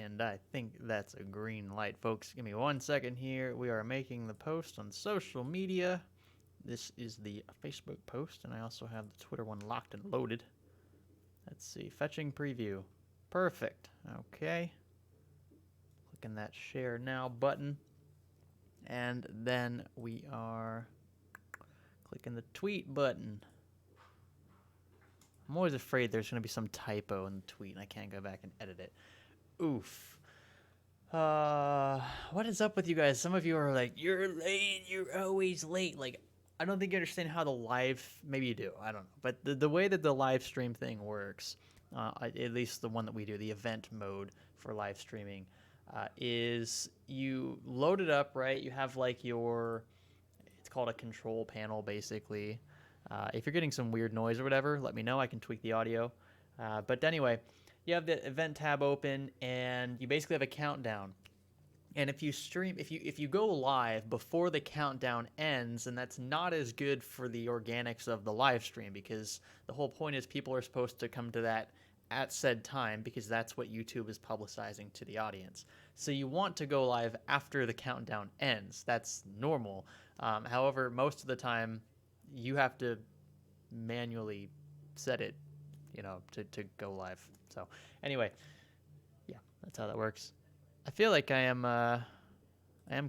And I think that's a green light, folks. Give me 1 second here. We are making the post on social media. This is the Facebook post, and I also have the Twitter one locked and loaded. Let's see. Fetching preview. Perfect. Okay. Clicking that share now button. And then we are clicking the tweet button. I'm always afraid there's going to be some typo in the tweet and I can't go back and edit it. Oof. What is up with you guys? Some of you are like, you're late, you're always late. Like, I don't think you understand how the live, maybe you do, I don't know. But the way that the live stream thing works, at least the one that we do, the event mode for live streaming, is you load it up, right? You have like it's called a control panel, basically. If you're getting some weird noise or whatever, let me know. I can tweak the audio. But anyway, you have the event tab open, and you basically have a countdown. And if you stream, if you go live before the countdown ends, and that's not as good for the organics of the live stream, because the whole point is people are supposed to come to that at said time, because that's what YouTube is publicizing to the audience. So you want to go live after the countdown ends. That's normal. However, most of the time, you have to manually set it, to go live. So anyway, yeah, that's how that works. I feel like I am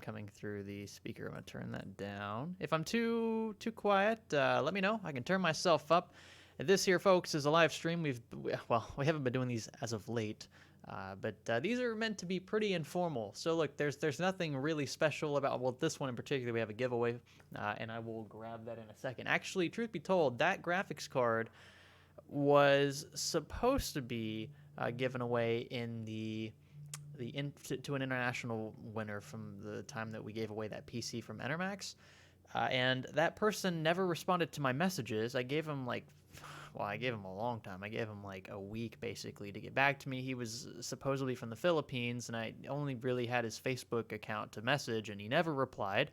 coming through the speaker. I'm gonna turn that down. If I'm too quiet, let me know. I can turn myself up. This here, folks, is a live stream. We haven't been doing these as of late, but these are meant to be pretty informal. So look, there's nothing really special about, well, this one in particular. We have a giveaway, and I will grab that in a second. Actually, truth be told, that graphics card was supposed to be given away in to an international winner from the time that we gave away that PC from Enermax. And that person never responded to my messages. I gave him I gave him a long time. I gave him like a week basically to get back to me. He was supposedly from the Philippines, and I only really had his Facebook account to message, and he never replied.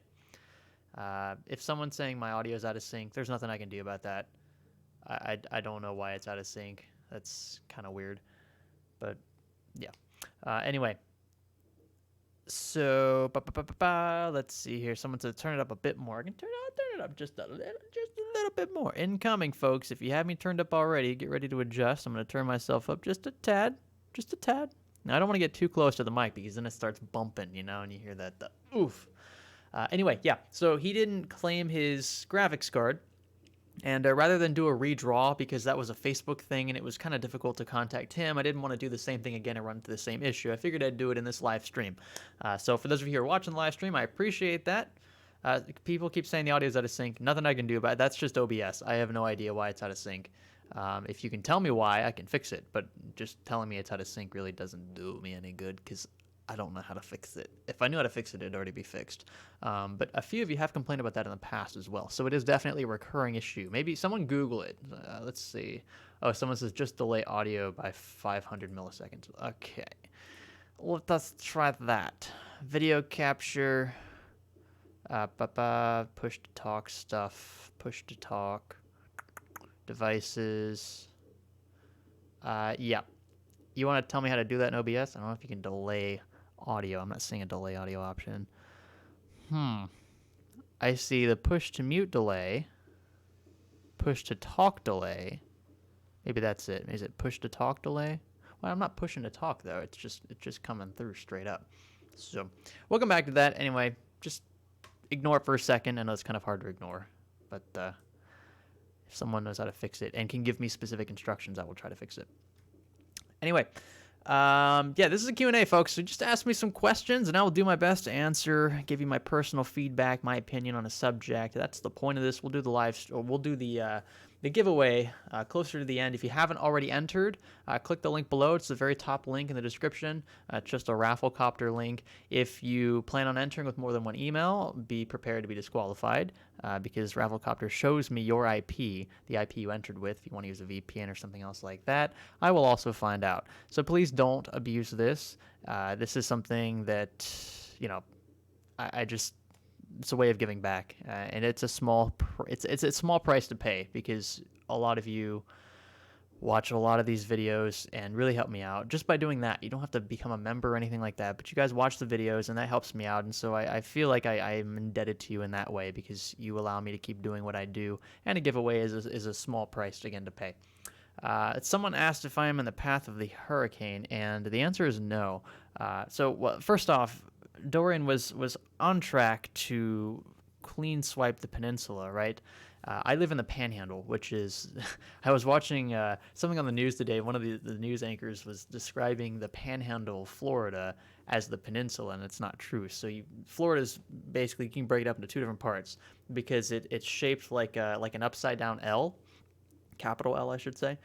If someone's saying my audio is out of sync, there's nothing I can do about that. I don't know why it's out of sync. That's kind of weird. But yeah. Anyway. So, let's see here. Someone said turn it up a bit more. I can turn it up just a little bit more. Incoming, folks. If you have me turned up already, get ready to adjust. I'm going to turn myself up just a tad. Now, I don't want to get too close to the mic because then it starts bumping, and you hear that oof. Anyway, yeah. So he didn't claim his graphics card. And rather than do a redraw, because that was a Facebook thing and it was kind of difficult to contact him, I didn't want to do the same thing again and run into the same issue. I figured I'd do it in this live stream. So for those of you who are watching the live stream, I appreciate that. People keep saying the audio is out of sync. Nothing I can do about it. That's just OBS. I have no idea why it's out of sync. If you can tell me why, I can fix it. But just telling me it's out of sync really doesn't do me any good, because I don't know how to fix it. If I knew how to fix it, it'd already be fixed. But a few of you have complained about that in the past as well. So it is definitely a recurring issue. Maybe someone Google it. Let's see. Oh, someone says just delay audio by 500 milliseconds. Okay. Let's try that. Video capture. Push to talk stuff. Push to talk. Devices. Yeah. You want to tell me how to do that in OBS? I don't know if you can delay audio. I'm not seeing a delay audio option. I see the push to mute delay, push to talk delay. Maybe that's it. Is it push to talk delay? Well, I'm not pushing to talk though. It's just coming through straight up. So welcome back to that. Anyway, just ignore it for a second. I know it's kind of hard to ignore, but if someone knows how to fix it and can give me specific instructions, I will try to fix it. Anyway, this is a Q&A, folks. So just ask me some questions, and I will do my best to answer, give you my personal feedback, my opinion on a subject. That's the point of this. We'll do the giveaway closer to the end. If you haven't already entered, click the link below. It's the very top link in the description. It's just a Rafflecopter link. If you plan on entering with more than one email, be prepared to be disqualified because Rafflecopter shows me your IP, the IP you entered with. If you want to use a VPN or something else like that, I will also find out. So please don't abuse this. This is something that, it's a way of giving back, and it's a small price to pay, because a lot of you watch a lot of these videos and really help me out just by doing that. You don't have to become a member or anything like that, but you guys watch the videos and that helps me out. And so I feel like I am indebted to you in that way because you allow me to keep doing what I do, and a giveaway is a small price again to pay. Someone asked if I am in the path of the hurricane, and the answer is no. Well, first off, Dorian was on track to clean swipe the peninsula, right? I live in the Panhandle, which is. I was watching something on the news today. One of the news anchors was describing the Panhandle, Florida, as the peninsula, and it's not true. So Florida's basically, you can break it up into two different parts because it's shaped like an upside down L, capital L, I should say.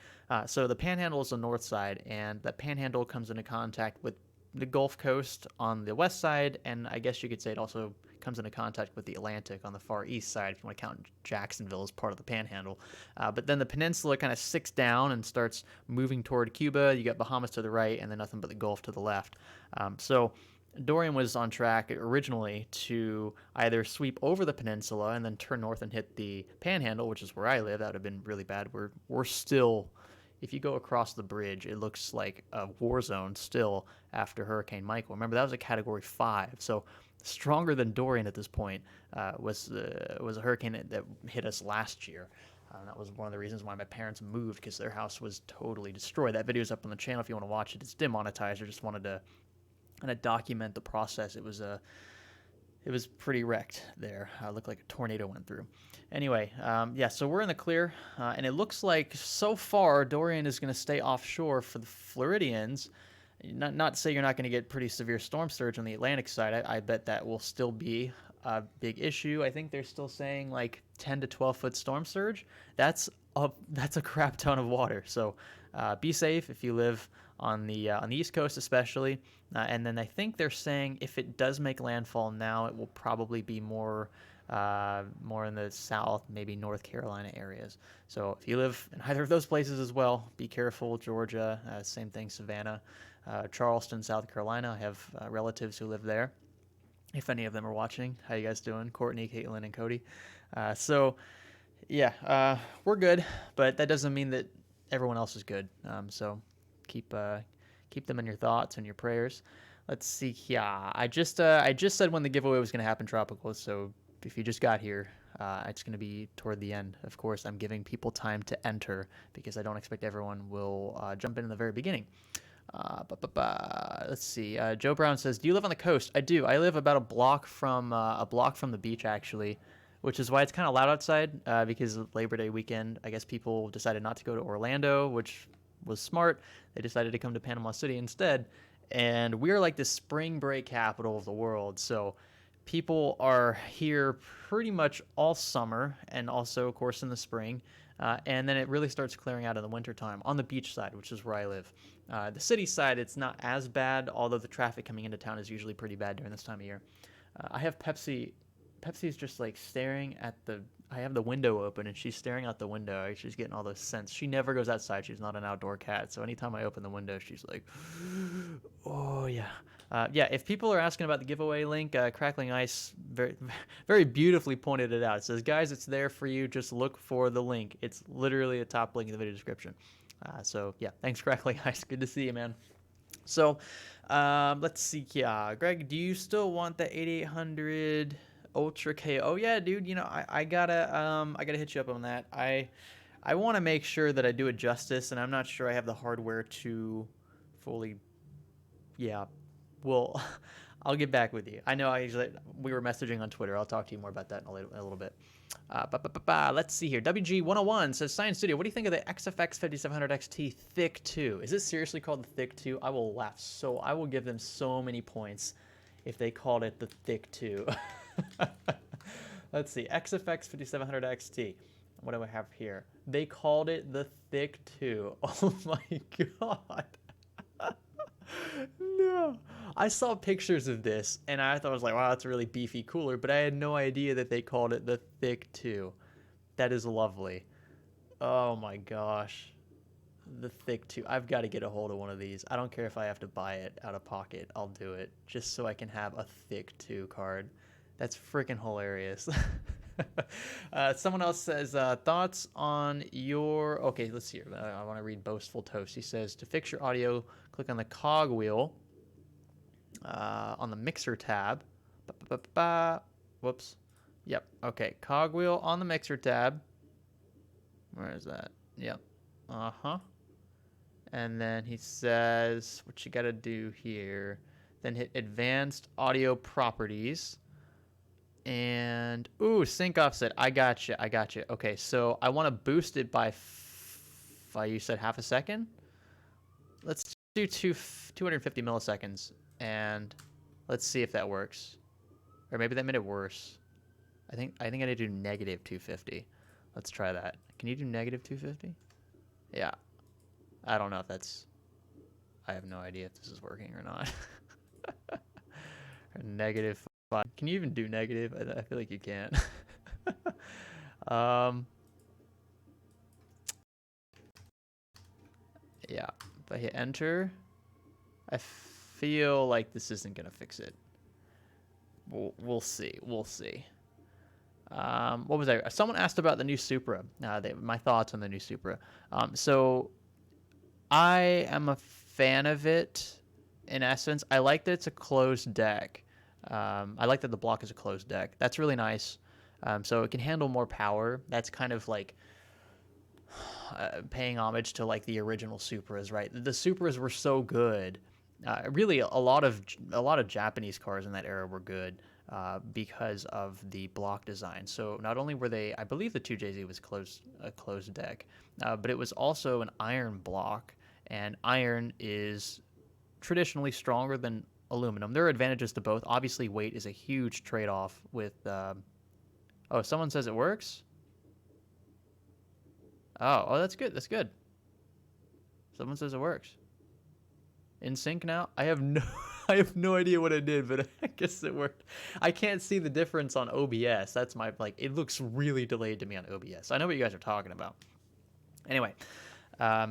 So the Panhandle is the north side, and the Panhandle comes into contact with the Gulf Coast on the west side, and I guess you could say it also comes into contact with the Atlantic on the far east side, if you want to count Jacksonville as part of the Panhandle. But then the peninsula kind of sicks down and starts moving toward Cuba. You got Bahamas to the right, and then nothing but the Gulf to the left. So Dorian was on track originally to either sweep over the peninsula and then turn north and hit the Panhandle, which is where I live. That would have been really bad. We're still, if you go across the bridge, it looks like a war zone still after Hurricane Michael. Remember, that was a Category 5, so stronger than Dorian at this point. Was a hurricane that hit us last year. That was one of the reasons why my parents moved, because their house was totally destroyed. That video is up on the channel if you want to watch it. It's demonetized. I just wanted to kind of document the process. It was pretty wrecked there. It looked like a tornado went through. Anyway, yeah, so we're in the clear, and it looks like so far Dorian is going to stay offshore for the Floridians. Not to say you're not going to get pretty severe storm surge on the Atlantic side. I bet that will still be a big issue. I think they're still saying like 10 to 12 foot storm surge. That's a crap ton of water. So be safe if you live on the East Coast especially. And then I think they're saying if it does make landfall now, it will probably be more in the South, maybe North Carolina areas. So if you live in either of those places as well, be careful. Georgia, same thing. Savannah, Charleston, South Carolina. I have relatives who live there. If any of them are watching, how you guys doing? Courtney, Caitlin, and Cody. Yeah, we're good, but that doesn't mean that everyone else is good. So keep them in your thoughts and your prayers. Let's see. Yeah, I just said when the giveaway was going to happen, Tropical. So if you just got here, it's going to be toward the end. Of course, I'm giving people time to enter because I don't expect everyone will jump in the very beginning. Let's see. Joe Brown says, "Do you live on the coast?" I do. I live about a block from the beach, actually, which is why it's kind of loud outside. Because of Labor Day weekend, I guess people decided not to go to Orlando, which was smart. They decided to come to Panama City instead, and we're like the spring break capital of the world. So people are here pretty much all summer, and also, of course, in the spring. And then it really starts clearing out in the wintertime on the beach side, which is where I live. The city side, it's not as bad, although the traffic coming into town is usually pretty bad during this time of year. I have Pepsi. Pepsi's just like staring at I have the window open, and she's staring out the window. She's getting all those scents. She never goes outside. She's not an outdoor cat. So anytime I open the window, she's like, oh, yeah. Yeah, if people are asking about the giveaway link, Crackling Ice very, very beautifully pointed it out. It says, guys, it's there for you. Just look for the link. It's literally the top link in the video description. So, yeah, thanks, Crackling Ice. Good to see you, man. So, let's see. Yeah, Greg, do you still want the 8800 Ultra KO? Oh, yeah, dude. You know, I gotta hit you up on that. I want to make sure that I do it justice, and I'm not sure I have the hardware to fully. Yeah. Well, I'll get back with you. I know we were messaging on Twitter. I'll talk to you more about that in a little bit. Let's see here. WG101 says, Science Studio, what do you think of the XFX 5700 XT Thick 2? Is it seriously called the Thick 2? I will laugh. So I will give them so many points if they called it the Thick 2. Let's see. XFX 5700 XT. What do I have here? They called it the Thick 2. Oh my god. No. I saw pictures of this, and I thought, I was like, wow, that's a really beefy cooler, but I had no idea that they called it the Thick 2. That is lovely. Oh my gosh. The Thick 2. I've got to get a hold of one of these. I don't care if I have to buy it out of pocket. I'll do it, just so I can have a Thick 2 card. That's freaking hilarious. Someone else says, thoughts on your... Okay, let's see here. I want to read Boastful Toast. He says, to fix your audio, click on the cog wheel on the mixer tab. Ba-ba-ba-ba. Whoops. Yep. Okay. Cogwheel on the mixer tab. Where is that? Yep. Uh-huh. And then he says, what you got to do here. Then hit advanced audio properties. And, ooh, sync offset. I got you. I got you. Okay. So I want to boost it by, you said half a second? Let's do 250 milliseconds. And let's see if that works. Or maybe that made it worse. I think I need to do negative 250. Let's try that. Can you do negative 250? Yeah. I don't know if that's... I have no idea if this is working or not. Or negative 5. Can you even do negative? I feel like you can't. Yeah. If I hit enter, I feel like this isn't going to fix it. We'll see. We'll see. What was I? Someone asked about the new Supra. My thoughts on the new Supra. So I am a fan of it. In essence, I like that it's a closed deck. I like that the block is a closed deck. That's really nice. So it can handle more power. That's kind of like paying homage to like the original Supras, right? The Supras were so good. Really, a lot of Japanese cars in that era were good because of the block design. So not only were they, I believe the 2JZ was a closed deck, but it was also an iron block, and iron is traditionally stronger than aluminum. There are advantages to both. Obviously, weight is a huge trade-off with... oh, someone says it works? Oh, that's good. That's good. Someone says it works. In sync now? I have no idea what I did, but I guess it worked. I can't see the difference on OBS. That's my, like, it looks really delayed to me on OBS. I know what you guys are talking about. Anyway, yeah,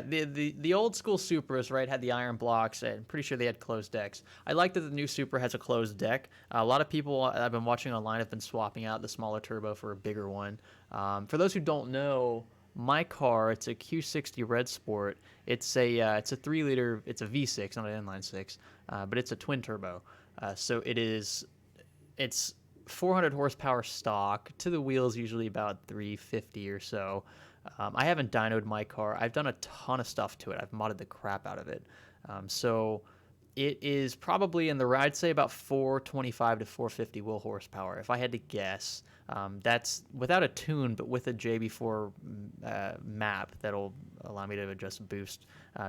the old school Supras, right, had the iron blocks, and I'm pretty sure they had closed decks. I like that the new Supra has a closed deck. A lot of people I've been watching online have been swapping out the smaller turbo for a bigger one. For those who don't know, my car, it's a Q60 Red Sport. It's a 3 liter. It's a V6, not an inline six, but it's a twin turbo. So it's 400 horsepower stock. To the wheels, usually about 350 or so. I haven't dynoed my car. I've done a ton of stuff to it. I've modded the crap out of it. So it is probably in the, I'd say about 425 to 450 wheel horsepower, if I had to guess. That's without a tune, but with a JB4 map that'll allow me to adjust boost.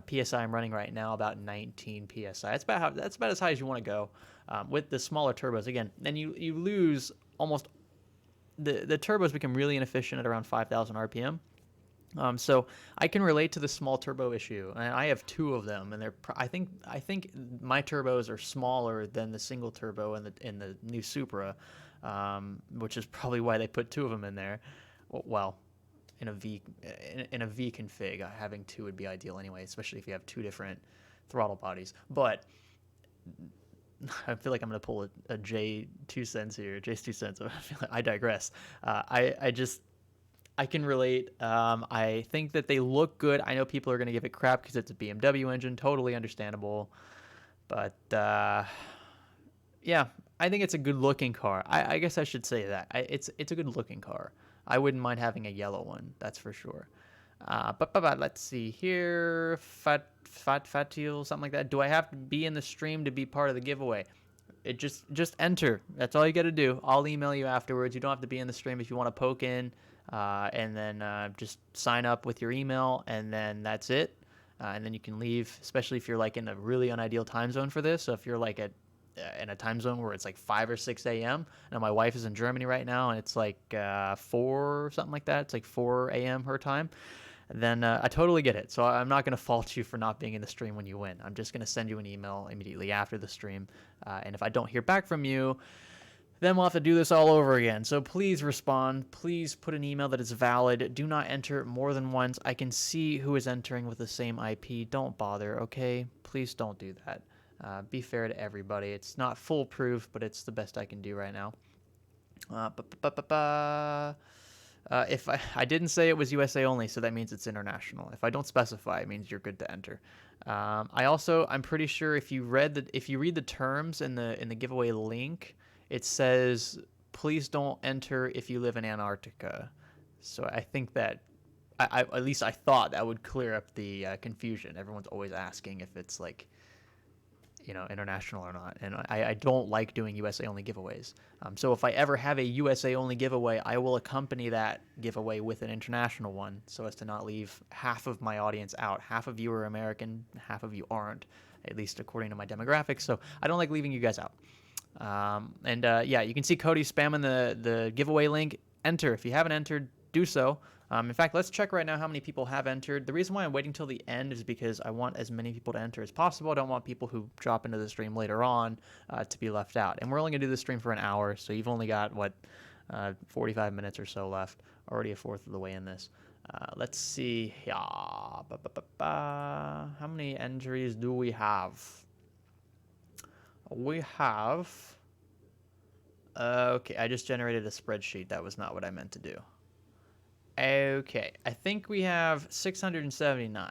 PSI I'm running right now about 19 PSI. That's about as high as you want to go with the smaller turbos. Again, then you lose almost the turbos become really inefficient at around 5,000 RPM. So I can relate to the small turbo issue, and I have 2 of them, and they're I think my turbos are smaller than the single turbo in the new Supra, which is probably why they put 2 of them in there. Well, in a V config, having 2 would be ideal anyway, especially if you have 2 different throttle bodies. But I feel like I'm going to pull a J 2 cents here, J's 2 cents. I digress. I can relate. I think that they look good. I know people are going to give it crap because it's a BMW engine. Totally understandable. But, yeah, I think it's a good-looking car. I guess I should say that. It's a good-looking car. I wouldn't mind having a yellow one, that's for sure. But let's see here. Fatil, something like that. Do I have to be in the stream to be part of the giveaway? It just enter. That's all you got to do. I'll email you afterwards. You don't have to be in the stream if you want to poke in. And then just sign up with your email, and then that's it. And then you can leave, especially if you're like in a really unideal time zone for this. So if you're like in a time zone where it's like 5 or 6 a.m. Now my wife is in Germany right now, and it's like 4 or something like that. It's like 4 a.m. her time. Then I totally get it. So I'm not going to fault you for not being in the stream when you win. I'm just going to send you an email immediately after the stream. And if I don't hear back from you, then we'll have to do this all over again. So please respond. Please put an email that is valid. Do not enter more than once. I can see who is entering with the same IP. Don't bother, okay? Please don't do that. Be fair to everybody. It's not foolproof, but it's the best I can do right now. If I didn't say it was USA only, so that means it's international. If I don't specify, it means you're good to enter. I'm pretty sure if you read the terms in the giveaway link, it says please don't enter if you live in Antarctica. So I think that at least I thought that would clear up the confusion. Everyone's always asking if it's like, international or not. And I don't like doing USA only giveaways. So if I ever have a USA only giveaway, I will accompany that giveaway with an international one so as to not leave half of my audience out. Half of you are American, half of you aren't, at least according to my demographics. So I don't like leaving you guys out. You can see Cody spamming the giveaway link. Enter. If you haven't entered, do so. In fact, let's check right now how many people have entered. The reason why I'm waiting till the end is because I want as many people to enter as possible. I don't want people who drop into the stream later on to be left out. And we're only going to do the stream for an hour, so you've only got, 45 minutes or so left. Already a fourth of the way in this. Let's see. How many entries do we have? We have... Okay, I just generated a spreadsheet. That was not what I meant to do. Okay, I think we have 679.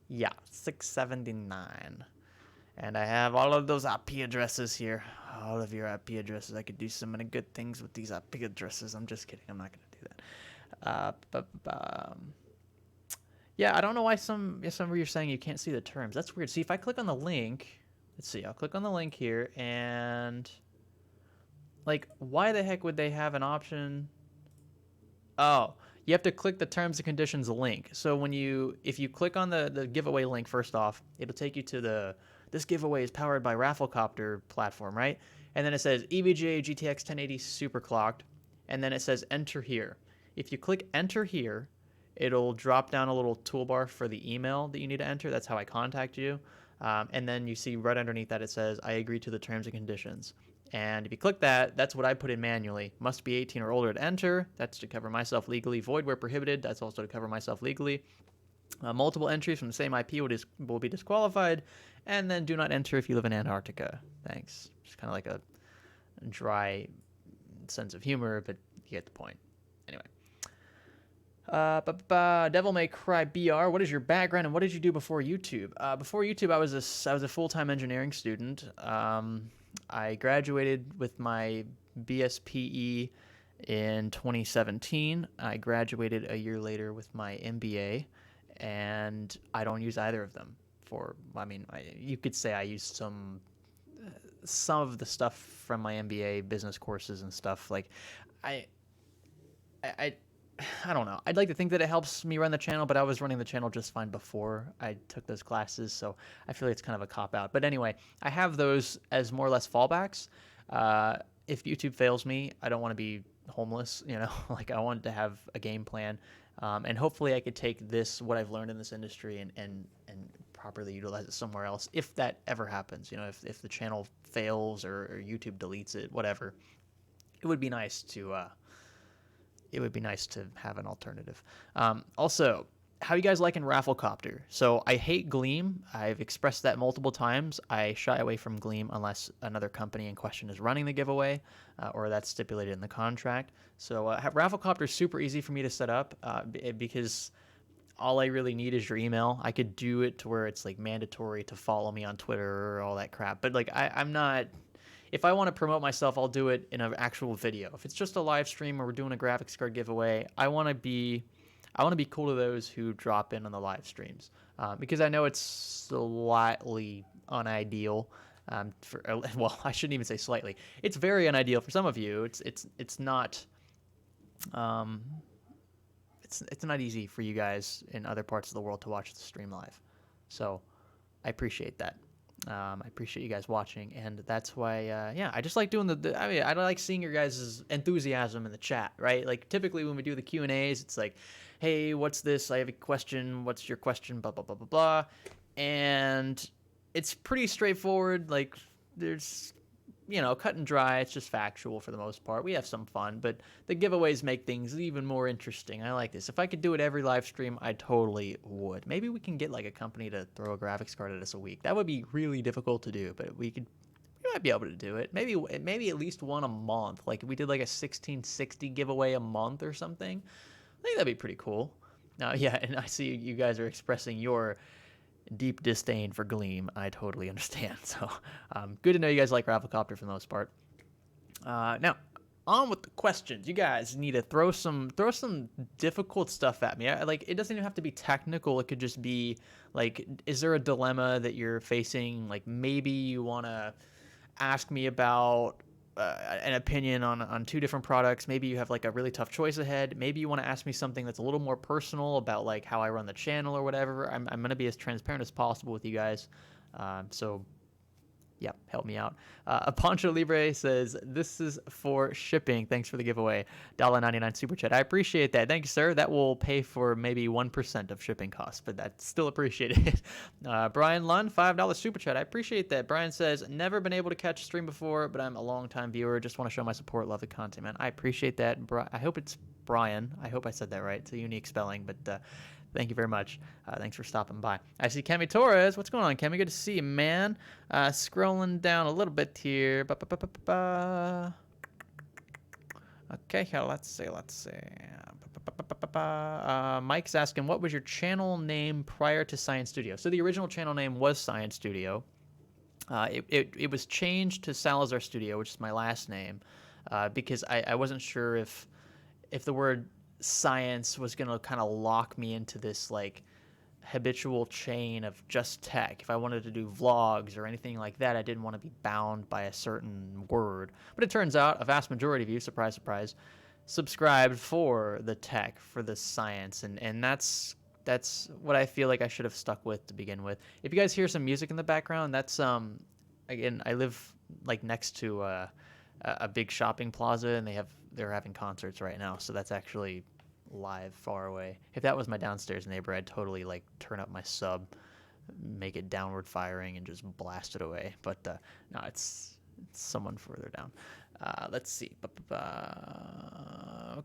Yeah, 679. And I have all of those IP addresses here. All of your IP addresses. I could do so many good things with these IP addresses. I'm just kidding. I'm not going to do that. Yeah, I don't know why some of you are saying you can't see the terms. That's weird. See, if I click on the link, let's see. I'll click on the link here, and like, why the heck would they have an option? Oh, you have to click the terms and conditions link. So if you click on the giveaway link, first off, it'll take you to this giveaway is powered by Rafflecopter platform, right? And then it says EVGA GTX 1080 superclocked, and then it says enter here. If you click enter here, it'll drop down a little toolbar for the email that you need to enter. That's how I contact you. And then you see right underneath that it says I agree to the terms and conditions. And if you click that, that's what I put in manually. Must be 18 or older to enter. That's to cover myself legally. Void where prohibited. That's also to cover myself legally. Multiple entries from the same IP will be disqualified. And then do not enter if you live in Antarctica. Thanks. Just kind of like a dry sense of humor, but you get the point. Anyway. Devil May Cry BR. What is your background and what did you do before YouTube? Before YouTube, I was a full-time engineering student. I graduated with my BSPE in 2017. I graduated a year later with my MBA, and I don't use either of them. You could say I used some of the stuff from my MBA business courses and stuff. Like, I don't know. I'd like to think that it helps me run the channel, but I was running the channel just fine before I took those classes, so I feel like it's kind of a cop-out. But anyway, I have those as more or less fallbacks. If YouTube fails me, I don't want to be homeless, like I want to have a game plan. And hopefully I could take what I've learned in this industry and properly utilize it somewhere else, if that ever happens. If the channel fails or YouTube deletes it, whatever. It would be nice to... have an alternative. Also, how you guys liking Rafflecopter? So I hate Gleam. I've expressed that multiple times. I shy away from Gleam unless another company in question is running the giveaway or that's stipulated in the contract. So Rafflecopter is super easy for me to set up because all I really need is your email. I could do it to where it's like mandatory to follow me on Twitter or all that crap. But like I'm not... If I want to promote myself, I'll do it in an actual video. If it's just a live stream or we're doing a graphics card giveaway, I want to be cool to those who drop in on the live streams because I know it's slightly unideal. I shouldn't even say slightly. It's very unideal for some of you. It's not easy for you guys in other parts of the world to watch the stream live. So I appreciate that. I appreciate you guys watching, and that's why, I just like doing I like seeing your guys' enthusiasm in the chat, right? Like, typically when we do the Q&As, it's like, hey, what's this? I have a question. What's your question? Blah, blah, blah, blah, blah. And it's pretty straightforward. Like, there's, cut and dry. It's just factual for the most part. We have some fun, but the giveaways make things even more interesting. I like this. If I could do it every live stream, I totally would. Maybe we can get like a company to throw a graphics card at us a week. That would be really difficult to do, but we might be able to do it. Maybe at least one a month. Like we did like a 1660 giveaway a month or something. I think that'd be pretty cool. Yeah, and I see you guys are expressing your deep disdain for Gleam. I totally understand. So good to know you guys like Rafflecopter for the most part. Now, on with the questions. You guys need to throw some difficult stuff at me. Like it doesn't even have to be technical. It could just be like, is there a dilemma that you're facing? Like maybe you want to ask me about an opinion on two different products. Maybe you have like a really tough choice ahead. Maybe you want to ask me something that's a little more personal about like how I run the channel or whatever. I'm going to be as transparent as possible with you guys. So yeah, help me out. Pancho Libre says, this is for shipping. Thanks for the giveaway. $1.99 super chat. I appreciate that. Thank you, sir. That will pay for maybe 1% of shipping costs, but that's still appreciated. Brian Lund, $5 super chat. I appreciate that. Brian says, never been able to catch a stream before, but I'm a long-time viewer. Just want to show my support. Love the content, man. I appreciate that. I hope it's Brian. I hope I said that right. It's a unique spelling, but thank you very much. Thanks for stopping by. I see Kemi Torres. What's going on, Kemi? Good to see you, man. Scrolling down a little bit here. Okay, let's see. Mike's asking, what was your channel name prior to Science Studio? So the original channel name was Science Studio. It was changed to Salazar Studio, which is my last name, because I wasn't sure if the word science was going to kind of lock me into this like habitual chain of just tech. If I wanted to do vlogs or anything like that, I didn't want to be bound by a certain word. But it turns out a vast majority of you, surprise, surprise, subscribed for the tech, for the science, and that's what I feel like I should have stuck with to begin with. If you guys hear some music in the background, that's again, I live like next to a big shopping plaza, and they're having concerts right now, so that's actually live far away. If that was my downstairs neighbor, I'd totally like turn up my sub, make it downward firing, and just blast it away. But no, it's someone further down. Let's see.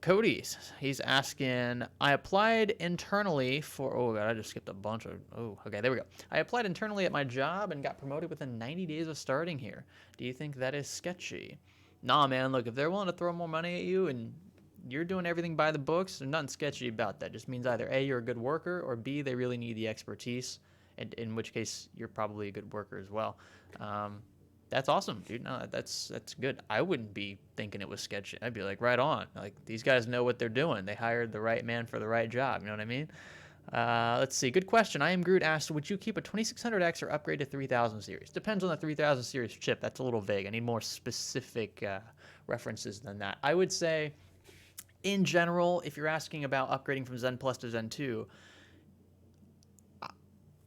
Cody, he's asking, I applied internally for, oh god, I just skipped a bunch of, oh, okay, there we go. I applied internally at my job and got promoted within 90 days of starting here. Do you think that is sketchy? Nah, man, look, if they're willing to throw more money at you and you're doing everything by the books, there's nothing sketchy about that. It just means either A, you're a good worker, or B, they really need the expertise, and in which case you're probably a good worker as well. That's awesome, dude. No, that's good. I wouldn't be thinking it was sketchy. I'd be like, right on. Like, these guys know what they're doing. They hired the right man for the right job. You know what I mean? Let's see. Good question. I am Groot asked, would you keep a 2600X or upgrade to 3000 series? Depends on the 3000 series chip. That's a little vague. I need more specific references than that. I would say, in general, if you're asking about upgrading from Zen Plus to Zen 2,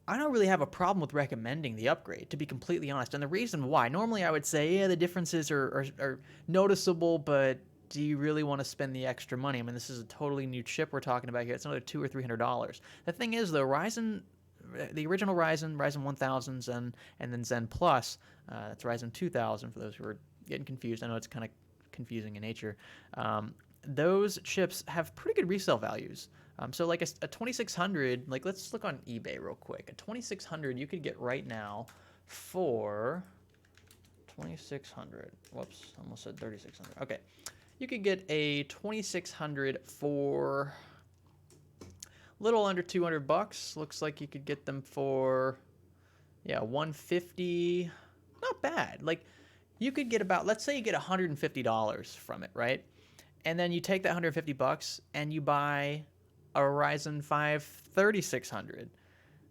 I don't really have a problem with recommending the upgrade, to be completely honest. And the reason why, normally I would say, yeah, the differences are noticeable, but do you really want to spend the extra money? I mean, this is a totally new chip we're talking about here. It's another $200 or $300. The thing is, though, Ryzen, the original Ryzen 1000s, and then Zen Plus, that's Ryzen 2000 for those who are getting confused. I know it's kind of confusing in nature. Those chips have pretty good resale values. So like a 2600, like let's look on eBay real quick. A 2600 you could get right now for 2600. Whoops, almost said 3600. Okay, you could get a 2600 for a little under 200 bucks. Looks like you could get them for, yeah, 150. Not bad. Like you could get about, let's say you get $150 from it, right? And then you take that 150 bucks and you buy a Ryzen 5 3600.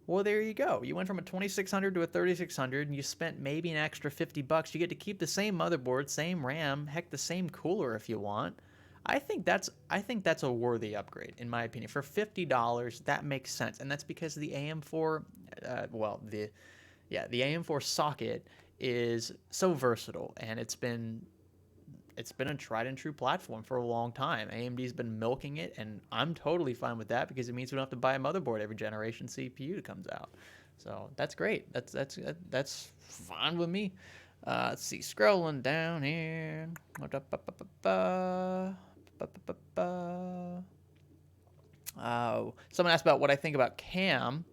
Well, there you go. You went from a 2600 to a 3600 and you spent maybe an extra 50 bucks. You get to keep the same motherboard, same RAM, heck, the same cooler if you want. I think that's a worthy upgrade in my opinion. For $50, that makes sense. And that's because the AM4 the AM4 socket is so versatile, and it's been a tried and true platform for a long time. AMD's been milking it, and I'm totally fine with that because it means we don't have to buy a motherboard every generation CPU comes out. So that's great. That's fine with me. Let's see. Scrolling down here. Someone asked about what I think about Cam.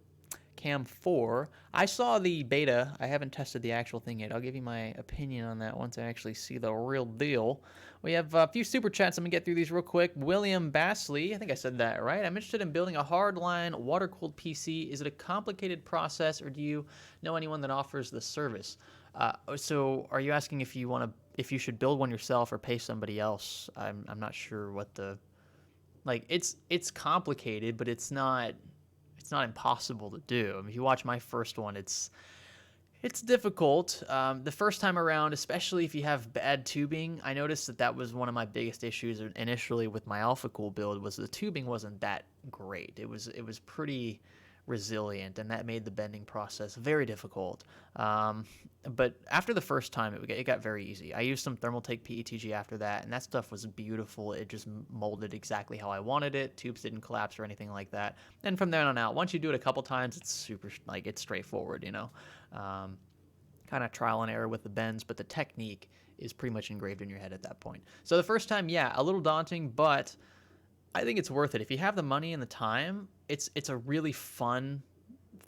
Cam 4. I saw the beta. I haven't tested the actual thing yet. I'll give you my opinion on that once I actually see the real deal. We have a few super chats. I'm going to get through these real quick. William Bassley, I think I said that right. I'm interested in building a hardline water-cooled PC. Is it a complicated process, or do you know anyone that offers the service? So are you asking if you should build one yourself or pay somebody else? I'm not sure what the... Like, it's complicated, but it's not impossible to do. I mean, if you watch my first one, it's difficult. The first time around, especially if you have bad tubing, I noticed that was one of my biggest issues initially with my AlphaCool build, was the tubing wasn't that great. It was pretty resilient, and that made the bending process very difficult. But after the first time, it got very easy. I used some Thermaltake PETG after that, and that stuff was beautiful. It just molded exactly how I wanted it. Tubes didn't collapse or anything like that. And from there on out, once you do it a couple times, it's super, like, it's straightforward, you know. Kind of trial and error with the bends, but the technique is pretty much engraved in your head at that point. So the first time, yeah, a little daunting, but I think it's worth it. If you have the money and the time, it's a really fun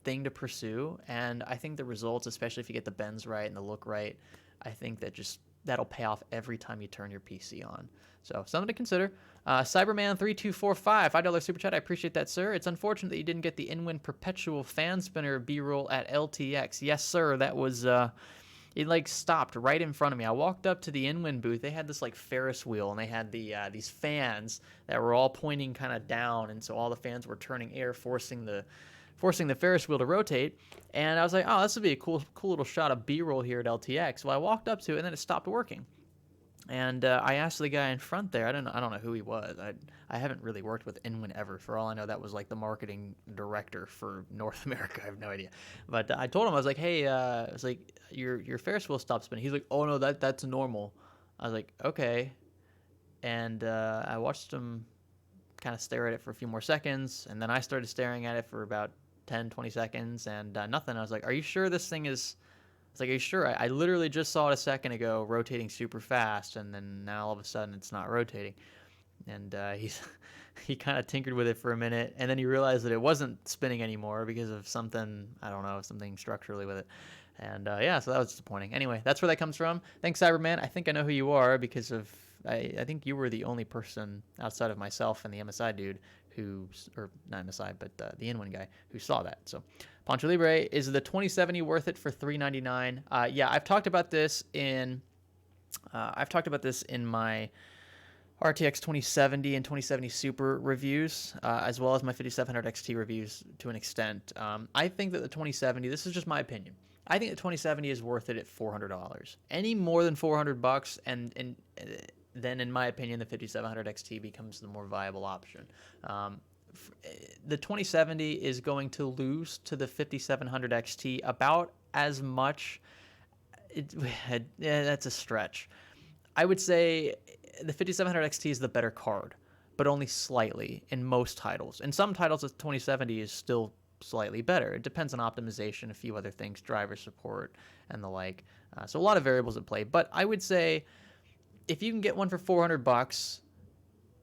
thing to pursue, and I think the results, especially if you get the bends right and the look right, I think that'll pay off every time you turn your PC on. So something to consider. Cyberman3245, $5 super chat. I appreciate that, sir. It's unfortunate that you didn't get the in-win perpetual fan spinner B-roll at LTX. Yes, sir. That was it like stopped right in front of me. I walked up to the in-win booth. They had this like Ferris wheel, and they had these fans that were all pointing kind of down, and so all the fans were turning air, forcing the Ferris wheel to rotate. And I was like, oh, this would be a cool little shot of B-roll here at LTX. Well, I walked up to it, and then it stopped working. And I asked the guy in front there. I don't know who he was. I haven't really worked with Inwin ever. For all I know, that was like the marketing director for North America. I have no idea. But I told him, I was like, hey, I was like, your Ferris wheel stopped spinning. He's like, oh no, that's normal. I was like, okay. And I watched him kind of stare at it for a few more seconds, and then I started staring at it for about 10, 20 seconds, and nothing. I was like, are you sure this thing is... It's like, are you sure? I literally just saw it a second ago rotating super fast, and then now all of a sudden it's not rotating. And he kind of tinkered with it for a minute, and then he realized that it wasn't spinning anymore because of something, I don't know, something structurally with it. And yeah, so that was disappointing. Anyway, that's where that comes from. Thanks, Cyberman. I think I know who you are because of... I think you were the only person outside of myself and the MSI dude or not MSI, but the N1 guy who saw that. So, Pancho Libre, is the 2070 worth it for $399? Yeah, I've talked about this in my RTX 2070 and 2070 Super reviews, as well as my 5700 XT reviews to an extent. I think that the 2070, this is just my opinion, I think the 2070 is worth it at $400. Any more than $400, and then, in my opinion, the 5700 XT becomes the more viable option. The 2070 is going to lose to the 5700 XT about as much. That's a stretch. I would say the 5700 XT is the better card, but only slightly in most titles. In some titles, the 2070 is still slightly better. It depends on optimization, a few other things, driver support, and the like. So a lot of variables at play. But I would say, if you can get one for $400,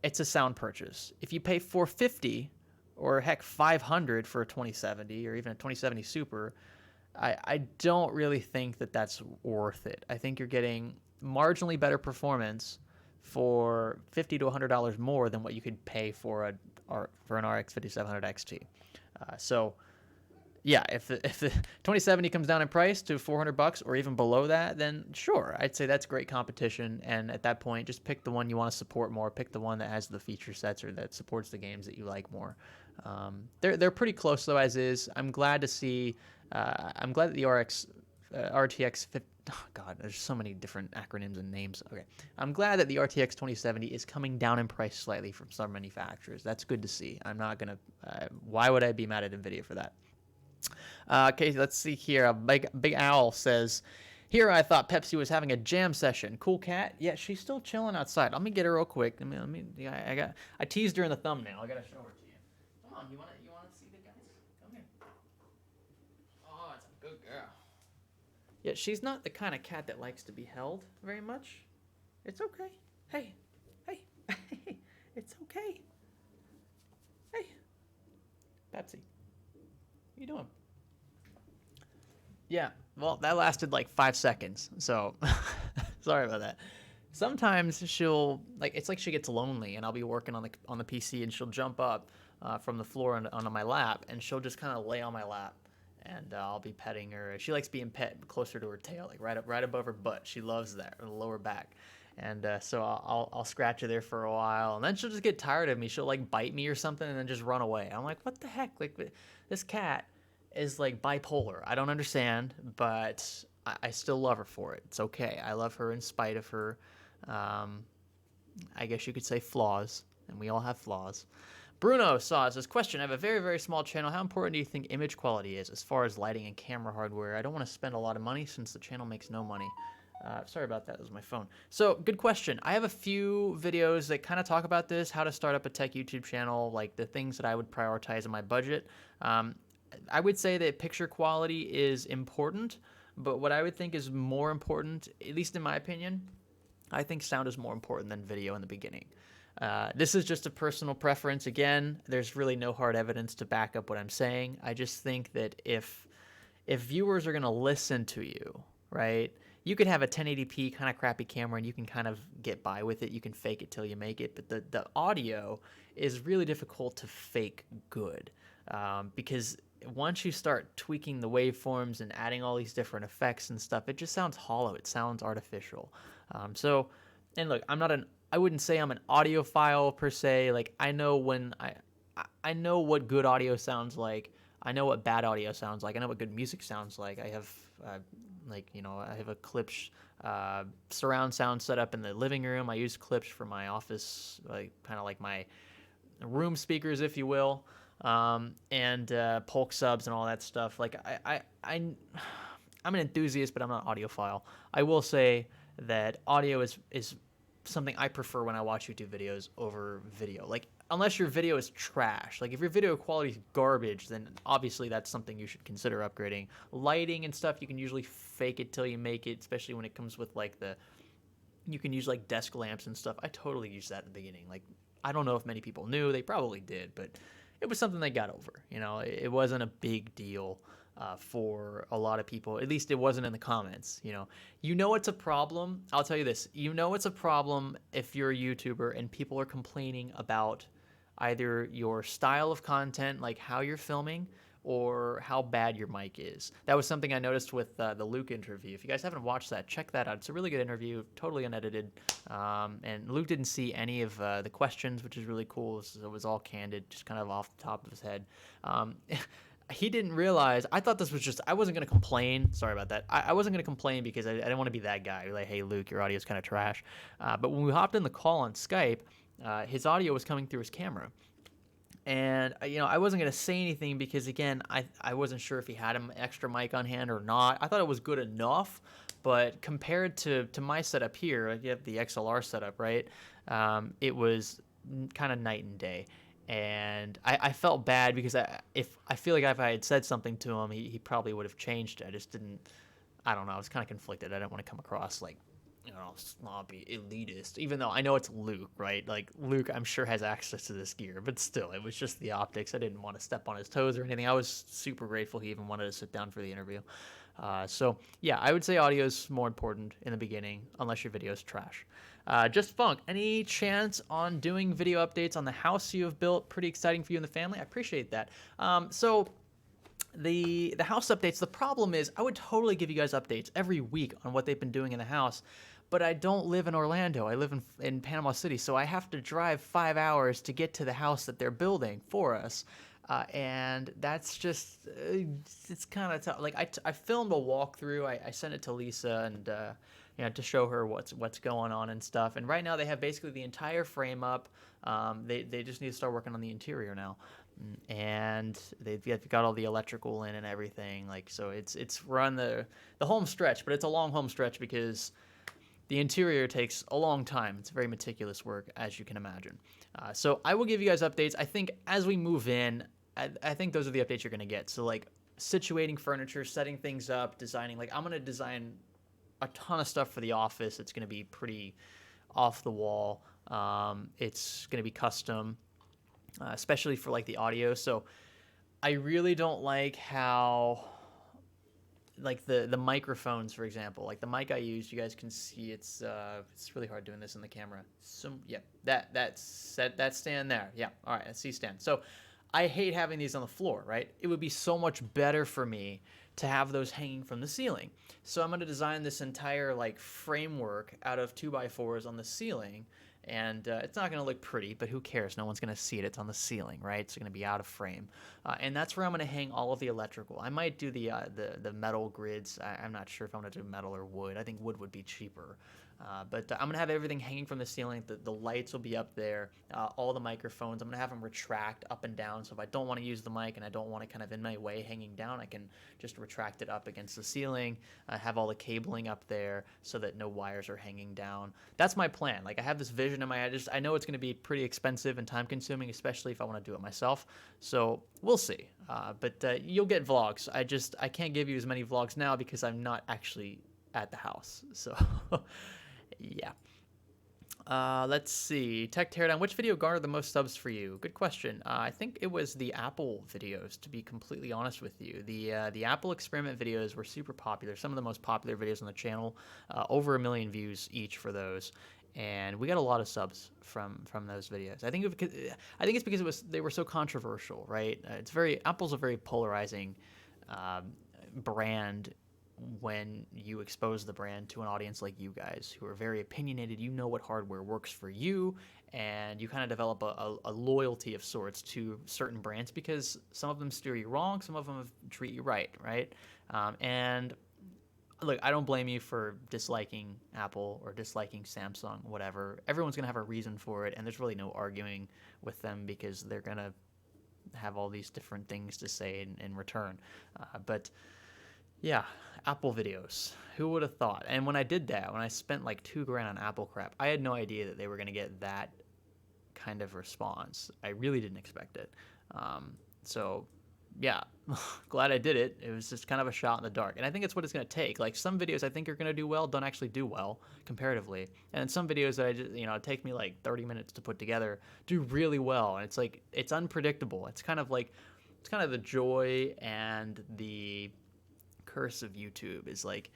it's a sound purchase. If you pay $450 or heck $500 for a 2070 or even a 2070 Super, I don't really think that that's worth it. I think you're getting marginally better performance for $50 to $100 more than what you could pay for an RX 5700 XT. So yeah, if the 2070 comes down in price to $400 or even below that, then sure, I'd say that's great competition. And at that point, just pick the one you want to support more. Pick the one that has the feature sets or that supports the games that you like more. They're pretty close though, as is. I'm glad to see. I'm glad that the RTX. Oh God, there's so many different acronyms and names. Okay, I'm glad that the RTX 2070 is coming down in price slightly from some manufacturers. That's good to see. I'm not gonna. Why would I be mad at Nvidia for that? Okay, let's see here. Big Owl says, here I thought Pepsi was having a jam session. Cool cat. Yeah, she's still chilling outside. Let me get her real quick. I teased her in the thumbnail. I gotta show her to you. Come on, you wanna see the guys? Come here. Oh, it's a good girl. Yeah, she's not the kind of cat that likes to be held very much. It's okay. Hey, it's okay. Hey, Pepsi, what you doing? Yeah, well, that lasted like 5 seconds, so sorry about that. Sometimes she'll like it's like she gets lonely, and I'll be working on the PC, and she'll jump up from the floor onto my lap, and she'll just kind of lay on my lap, and I'll be petting her. She likes being pet closer to her tail, like right above her butt. She loves that, or the lower back. And so I'll scratch her there for a while, and then she'll just get tired of me. She'll like bite me or something, and then just run away. I'm like, what the heck? Like this cat is like bipolar. I don't understand, but I still love her for it. It's okay. I love her in spite of her, um, I guess you could say, flaws, and we all have flaws. Bruno says, question, I have a very, very small channel. How important do you think image quality is as far as lighting and camera hardware? I don't want to spend a lot of money since the channel makes no money. Sorry about that. That was my phone. So, good question. I have a few videos that kind of talk about this, how to start up a tech YouTube channel, like the things that I would prioritize in my budget. I would say that picture quality is important, but what I would think is more important, at least in my opinion, I think sound is more important than video in the beginning. This is just a personal preference. Again, there's really no hard evidence to back up what I'm saying. I just think that if viewers are going to listen to you, right? You could have a 1080p kind of crappy camera and you can kind of get by with it. You can fake it till you make it. But the audio is really difficult to fake good because once you start tweaking the waveforms and adding all these different effects and stuff, it just sounds hollow. It sounds artificial. And look, I wouldn't say I'm an audiophile per se. Like I know I know what good audio sounds like. I know what bad audio sounds like. I know what good music sounds like. I have I have a Klipsch surround sound set up in the living room. I use Klipsch for my office, like kind of like my room speakers, if you will, and Polk subs and all that stuff. Like I'm an enthusiast, but I'm not an audiophile. I will say that audio is something I prefer when I watch YouTube videos over video. Like, unless your video is trash. Like, if your video quality is garbage, then obviously that's something you should consider upgrading. Lighting and stuff, you can usually fake it till you make it, especially when it comes with, like, you can use, like, desk lamps and stuff. I totally used that in the beginning. Like, I don't know if many people knew. They probably did, but it was something they got over. You know, it wasn't a big deal. For a lot of people, at least it wasn't in the comments. You know it's a problem. I'll tell you this. You know it's a problem if you're a YouTuber and people are complaining about either your style of content, like how you're filming, or how bad your mic is. That was something I noticed with the Luke interview. If you guys haven't watched that, check that out. It's a really good interview, totally unedited. And Luke didn't see any of the questions, which is really cool. It was all candid, just kind of off the top of his head. He didn't realize. I thought this was just. I wasn't going to complain. Sorry about that. I wasn't going to complain because I didn't want to be that guy. Like, hey, Luke, your audio is kind of trash. But when we hopped in the call on Skype, his audio was coming through his camera. And, I wasn't going to say anything because, again, I wasn't sure if he had an extra mic on hand or not. I thought it was good enough. But compared to my setup here, you have the XLR setup, right? It was kind of night and day. And I felt bad because I feel like if I had said something to him, he probably would have changed it. I just didn't. I don't know. I was kind of conflicted. I didn't want to come across like, snobby, elitist. Even though I know it's Luke, right? Like Luke, I'm sure has access to this gear, but still, it was just the optics. I didn't want to step on his toes or anything. I was super grateful he even wanted to sit down for the interview. So yeah, I would say audio is more important in the beginning, unless your video is trash. Just Funk, any chance on doing video updates on the house you have built? Pretty exciting for you and the family. I appreciate that. So the house updates, the problem is I would totally give you guys updates every week on what they've been doing in the house, but I don't live in Orlando. I live in Panama City, so I have to drive 5 hours to get to the house that they're building for us. And that's just, it's kind of tough. Like I filmed a walkthrough. I sent it to Lisa and, to show her what's going on and stuff. And right now they have basically the entire frame up. They just need to start working on the interior now. And they've got all the electrical in and everything. Like, so it's run the home stretch, but it's a long home stretch because the interior takes a long time. It's very meticulous work, as you can imagine. So I will give you guys updates. I think as we move in, I think those are the updates you're going to get. So, like, situating furniture, setting things up, designing. Like, I'm going to design a ton of stuff for the office. It's going to be pretty off the wall. It's going to be custom, especially for, like, the audio. So I really don't like how like the microphones, for example, like the mic I use, you guys can see it's really hard doing this in the camera. So yeah, that stand there. Yeah, all right, that's C stand. So I hate having these on the floor, right? It would be so much better for me to have those hanging from the ceiling. So I'm going to design this entire like framework out of 2x4s on the ceiling. And it's not going to look pretty, but who cares? No one's going to see it. It's on the ceiling, right? It's going to be out of frame, and that's where I'm going to hang all of the electrical. I might do the metal grids. I'm not sure if I'm going to do metal or wood. I think wood would be cheaper. But I'm going to have everything hanging from the ceiling. The lights will be up there. All the microphones, I'm going to have them retract up and down. So if I don't want to use the mic and I don't want it kind of in my way hanging down, I can just retract it up against the ceiling, have all the cabling up there so that no wires are hanging down. That's my plan. Like I have this vision in my head. I know it's going to be pretty expensive and time consuming, especially if I want to do it myself. So we'll see. But you'll get vlogs. I can't give you as many vlogs now because I'm not actually at the house. So yeah. Let's see. Tech Teardown. Which video garnered the most subs for you? Good question. I think it was the Apple videos, to be completely honest with you. The Apple experiment videos were super popular. Some of the most popular videos on the channel. Over 1 million views each for those. And we got a lot of subs from those videos. I think it's because they were so controversial, right? Apple's a very polarizing brand when you expose the brand to an audience like you guys who are very opinionated. You know what hardware works for you, and you kind of develop a loyalty of sorts to certain brands because some of them steer you wrong, some of them treat you right? And look, I don't blame you for disliking Apple or disliking Samsung, whatever. Everyone's going to have a reason for it, and there's really no arguing with them because they're going to have all these different things to say in return. But yeah, Apple videos. Who would have thought? And when I did that, when I spent like $2,000 on Apple crap, I had no idea that they were going to get that kind of response. I really didn't expect it. So yeah, glad I did it. It was just kind of a shot in the dark. And I think it's what it's going to take. Like some videos I think are going to do well don't actually do well comparatively. And some videos that I just, take me like 30 minutes to put together do really well. And it's like, it's unpredictable. It's kind of the joy and the curse of YouTube is like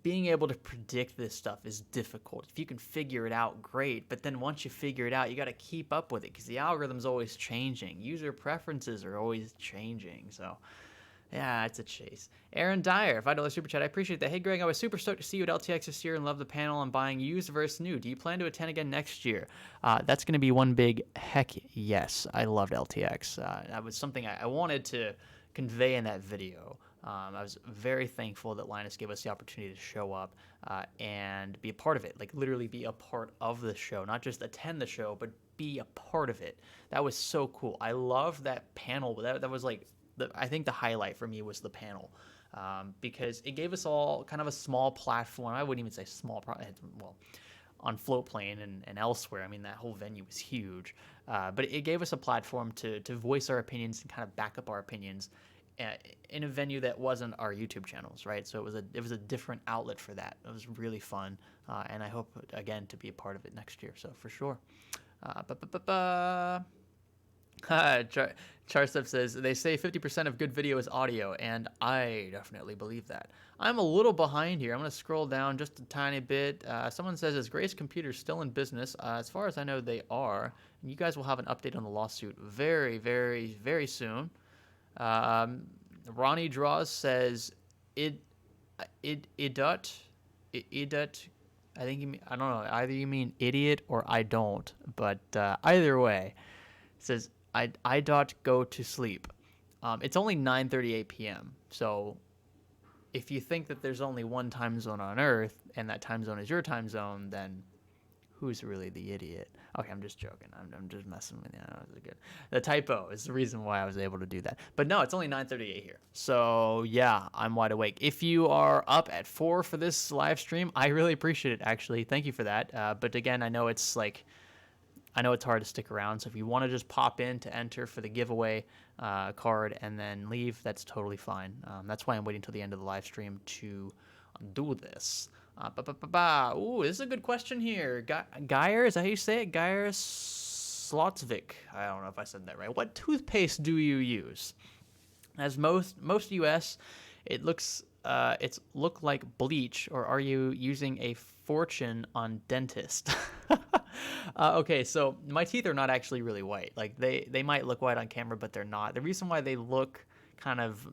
being able to predict this stuff is difficult. If you can figure it out, great. But then once you figure it out, you got to keep up with it because the algorithm's always changing. User preferences are always changing. So, yeah, it's a chase. Aaron Dyer, $5 super chat. I appreciate that. Hey, Greg, I was super stoked to see you at LTX this year and love the panel on buying used versus new. Do you plan to attend again next year? That's going to be one big heck yes. I loved LTX. That was something I wanted to convey in that video. I was very thankful that Linus gave us the opportunity to show up and be a part of it, like literally be a part of the show, not just attend the show, but be a part of it. That was so cool. I love that panel. That was like, I think the highlight for me was the panel because it gave us all kind of a small platform. I wouldn't even say small, well, on Floatplane and elsewhere. I mean, that whole venue was huge, but it gave us a platform to voice our opinions and kind of back up our opinions in a venue that wasn't our YouTube channels, right? So it was a different outlet for that. It was really fun, and I hope again to be a part of it next year. So for sure. Charstep says they say 50% of good video is audio, and I definitely believe that. I'm a little behind here. I'm going to scroll down just a tiny bit. Someone says, is Grace Computers still in business? As far as I know, they are. And you guys will have an update on the lawsuit very, very, very soon. Ronnie Draws says idut. I think you mean, I don't know, either you mean idiot or I don't, but either way, it says I go to sleep. It's only 9:38 p.m. So if you think that there's only one time zone on Earth and that time zone is your time zone, then who's really the idiot? Okay, I'm just joking. I'm just messing with you. That was good. The typo is the reason why I was able to do that. But no, it's only 9:38 here. So yeah, I'm wide awake. If you are up at 4 for this live stream, I really appreciate it, actually. Thank you for that. But again, I know it's hard to stick around. So if you want to just pop in to enter for the giveaway card and then leave, that's totally fine. That's why I'm waiting till the end of the live stream to do this. Ooh, this is a good question here. Geyer, is that how you say it? Geyer Slotsvik. I don't know if I said that right. What toothpaste do you use? As most US, it looks it's look like bleach, or are you using a fortune on dentist? Okay, so my teeth are not actually really white. Like they might look white on camera, but they're not. The reason why they look kind of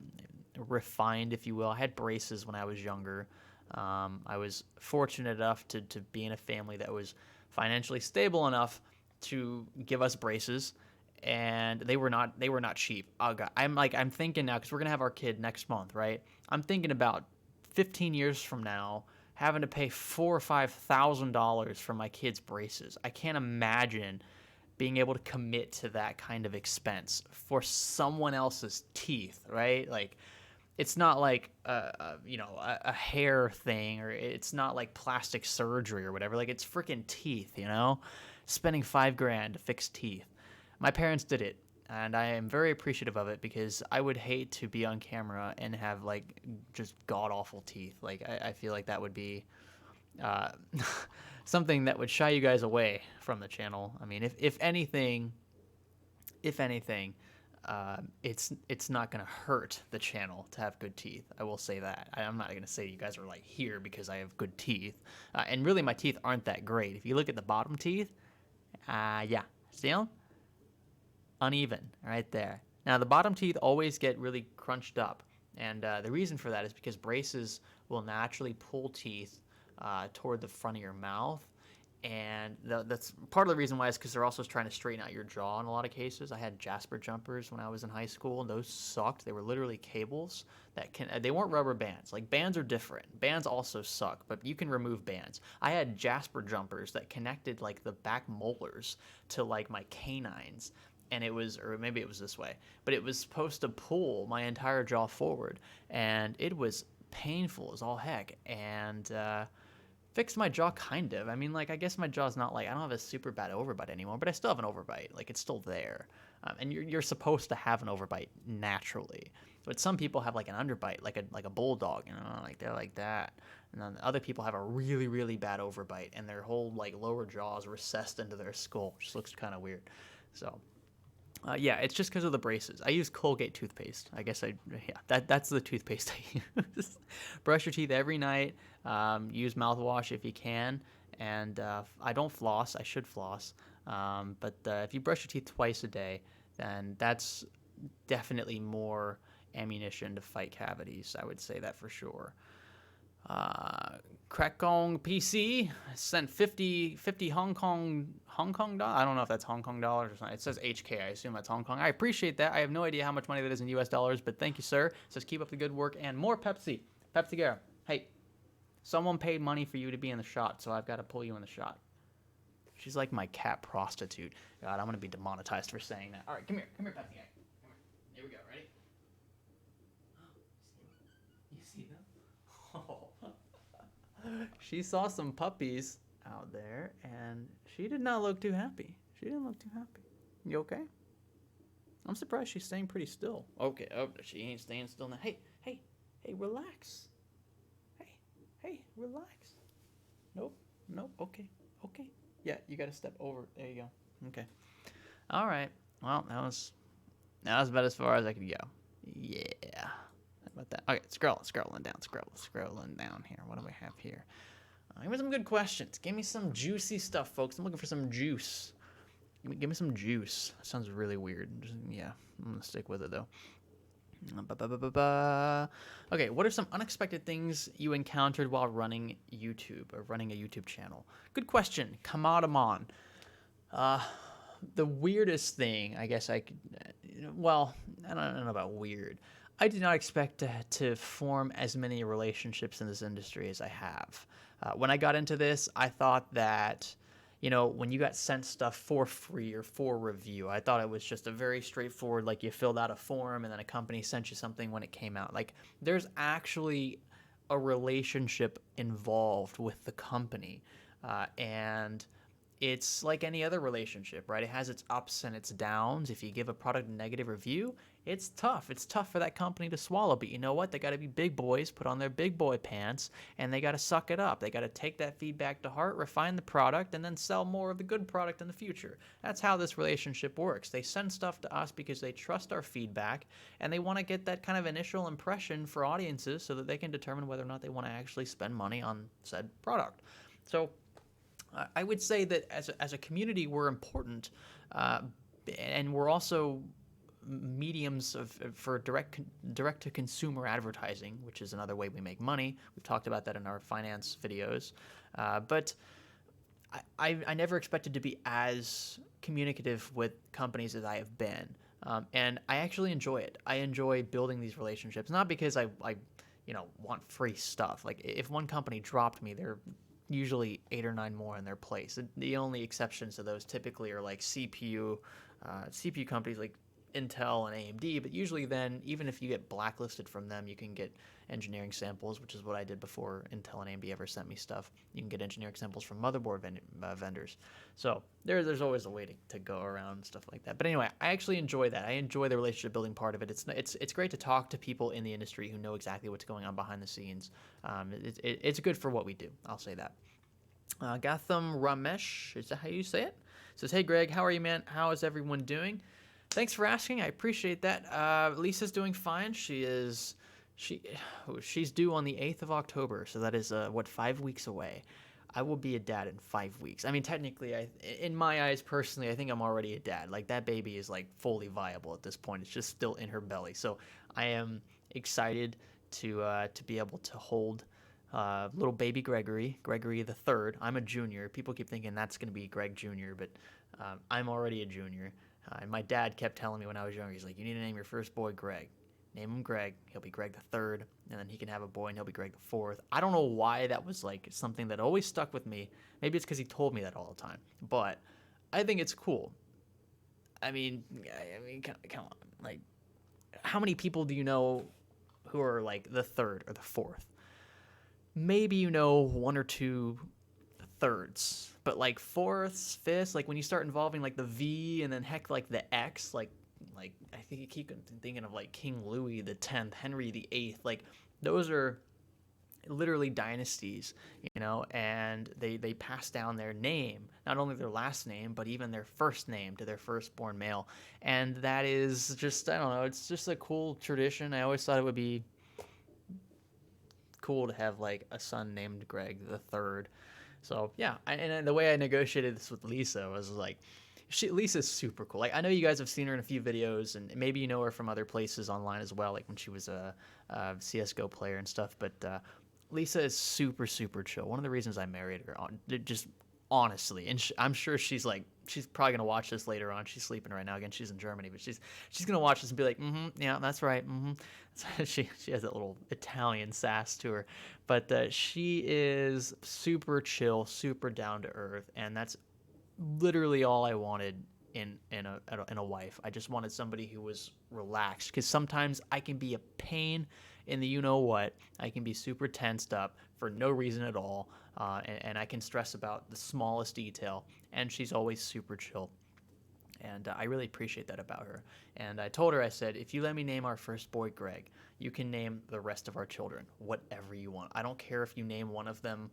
refined, if you will, I had braces when I was younger. I was fortunate enough to be in a family that was financially stable enough to give us braces, and they were not cheap. Oh God, I'm thinking now, because we're gonna have our kid next month, right? I'm thinking about 15 years from now having to pay $4,000 or $5,000 for my kid's braces. I can't imagine being able to commit to that kind of expense for someone else's teeth, right? Like, it's not like a hair thing, or it's not like plastic surgery or whatever. Like, it's freaking teeth, spending $5,000 to fix teeth. My parents did it, and I am very appreciative of it, because I would hate to be on camera and have like just god awful teeth. Like, I feel like that would be uh, something that would shy you guys away from the channel. I mean, if anything, it's not gonna hurt the channel to have good teeth. I will say that. I'm not gonna say you guys are like here because I have good teeth, and really my teeth aren't that great. If you look at the bottom teeth, yeah, see them? Uneven right there. Now the bottom teeth always get really crunched up, and the reason for that is because braces will naturally pull teeth toward the front of your mouth, and that's part of the reason why is because they're also trying to straighten out your jaw in a lot of cases. I had Jasper jumpers when I was in high school, and those sucked. They were literally cables they weren't rubber bands. Like, bands are different. Bands also suck, but you can remove bands. I had Jasper jumpers that connected like the back molars to like my canines, and it was, or maybe it was this way, but it was supposed to pull my entire jaw forward, and it was painful as all heck, and fixed my jaw kind of. I mean, like, I guess my jaw's not like, I don't have a super bad overbite anymore, but I still have an overbite. Like, it's still there. And you're supposed to have an overbite naturally. But some people have like an underbite, like a bulldog, like they're like that. And then other people have a really, really bad overbite, and their whole like lower jaw is recessed into their skull, which looks kind of weird. So yeah, it's just because of the braces. I use Colgate toothpaste. I guess that's the toothpaste I use. Brush your teeth every night. Use mouthwash if you can. And I don't floss. I should floss. But if you brush your teeth twice a day, then that's definitely more ammunition to fight cavities. I would say that for sure. Krakong PC sent 50 Hong Kong dollars. I don't know if that's Hong Kong dollars or something. It says HK. I assume that's Hong Kong. I appreciate that. I have no idea how much money that is in US dollars, but thank you, sir. It says keep up the good work and more Pepsi. Pepsi Gara. Hey, someone paid money for you to be in the shot, so I've got to pull you in the shot. She's like my cat prostitute. God, I'm gonna be demonetized for saying that. All right, come here, Pepsi Guy. Come here. Here we go. Ready? You see them? Oh. She saw some puppies out there, and she did not look too happy. She didn't look too happy. You okay? I'm surprised she's staying pretty still. Okay, oh, she ain't staying still now. Hey, relax. Hey, relax. Nope, okay. Yeah, you gotta step over. There you go. Okay. All right. Well, that was about as far as I could go. Yeah. How about that? Okay, scrolling down here. What do we have here? Give me some good questions. Give me some juicy stuff, folks. I'm looking for some juice. Give me some juice. That sounds really weird. Yeah, I'm gonna stick with it though. Okay, what are some unexpected things you encountered while running YouTube or running a YouTube channel? Good question. Kamadamon. The weirdest thing, I guess I could, well, I don't know about weird. I did not expect to form as many relationships in this industry as I have. When I got into this, I thought that, when you got sent stuff for free or for review, I thought it was just a very straightforward, like you filled out a form and then a company sent you something when it came out. Like, there's actually a relationship involved with the company. And it's like any other relationship, right? It has its ups and its downs. If you give a product a negative review, it's tough. It's tough for that company to swallow. But you know what? They got to be big boys, put on their big boy pants, and they got to suck it up. They got to take that feedback to heart, refine the product, and then sell more of the good product in the future. That's how this relationship works. They send stuff to us because they trust our feedback, and they want to get that kind of initial impression for audiences so that they can determine whether or not they want to actually spend money on said product. So I would say that as a community, we're important, and we're also mediums for direct to consumer advertising, which is another way we make money. We've talked about that in our finance videos, but I never expected to be as communicative with companies as I have been, and I actually enjoy it. I enjoy building these relationships, not because I want free stuff. Like if one company dropped me, they're usually 8 or 9 more in their place. The only exceptions to those typically are like CPU companies like Intel and AMD, but usually then, even if you get blacklisted from them, you can get engineering samples, which is what I did before Intel and AMD ever sent me stuff. You can get engineering samples from motherboard vendors. So there's always a way to go around stuff like that. But anyway, I actually enjoy that. I enjoy the relationship building part of it. It's great to talk to people in the industry who know exactly what's going on behind the scenes. It's good for what we do. I'll say that. Gatham Ramesh, is that how you say it? Says, hey Greg, how are you, man? How is everyone doing? Thanks for asking. I appreciate that. Lisa's doing fine. She's due on the 8th of October, so that is 5 weeks away. I will be a dad in 5 weeks. I mean, technically, in my eyes personally, I think I'm already a dad. Like that baby is like fully viable at this point. It's just still in her belly. So I am excited to be able to hold little baby Gregory the third. I'm a junior. People keep thinking that's going to be Greg Jr., but I'm already a junior. And my dad kept telling me when I was younger, he's like, you need to name your first boy Greg. Name him Greg. He'll be Greg the third, and then he can have a boy, and he'll be Greg the fourth. I don't know why that was like something that always stuck with me. Maybe it's because he told me that all the time. But I think it's cool. I mean, come on. Like, how many people do you know who are like the third or the fourth? Maybe you know 1 or 2 thirds, but like fourths, fifths, like when you start involving like the V and then heck like the X, like I think you keep thinking of like King Louis the 10th, Henry the 8th, like those are literally dynasties, and they pass down their name, not only their last name, but even their first name to their firstborn male. And that is just, I don't know, it's just a cool tradition. I always thought it would be cool to have like a son named Greg the third. So yeah, and the way I negotiated this with Lisa was like, Lisa's super cool. Like I know you guys have seen her in a few videos, and maybe you know her from other places online as well, like when she was a CS:GO player and stuff. But Lisa is super chill. One of the reasons I married her, just honestly, and I'm sure she's probably gonna watch this later on. She's sleeping right now. Again, she's in Germany, but she's gonna watch this and be like, yeah, that's right. So she has that little Italian sass to her, but she is super chill, super down to earth, and that's literally all I wanted in a wife. I just wanted somebody who was relaxed, because sometimes I can be a pain in the you-know-what. I can be super tensed up for no reason at all, and I can stress about the smallest detail, and she's always super chill. And I really appreciate that about her. And I told her, I said, if you let me name our first boy Greg, you can name the rest of our children whatever you want. I don't care if you name one of them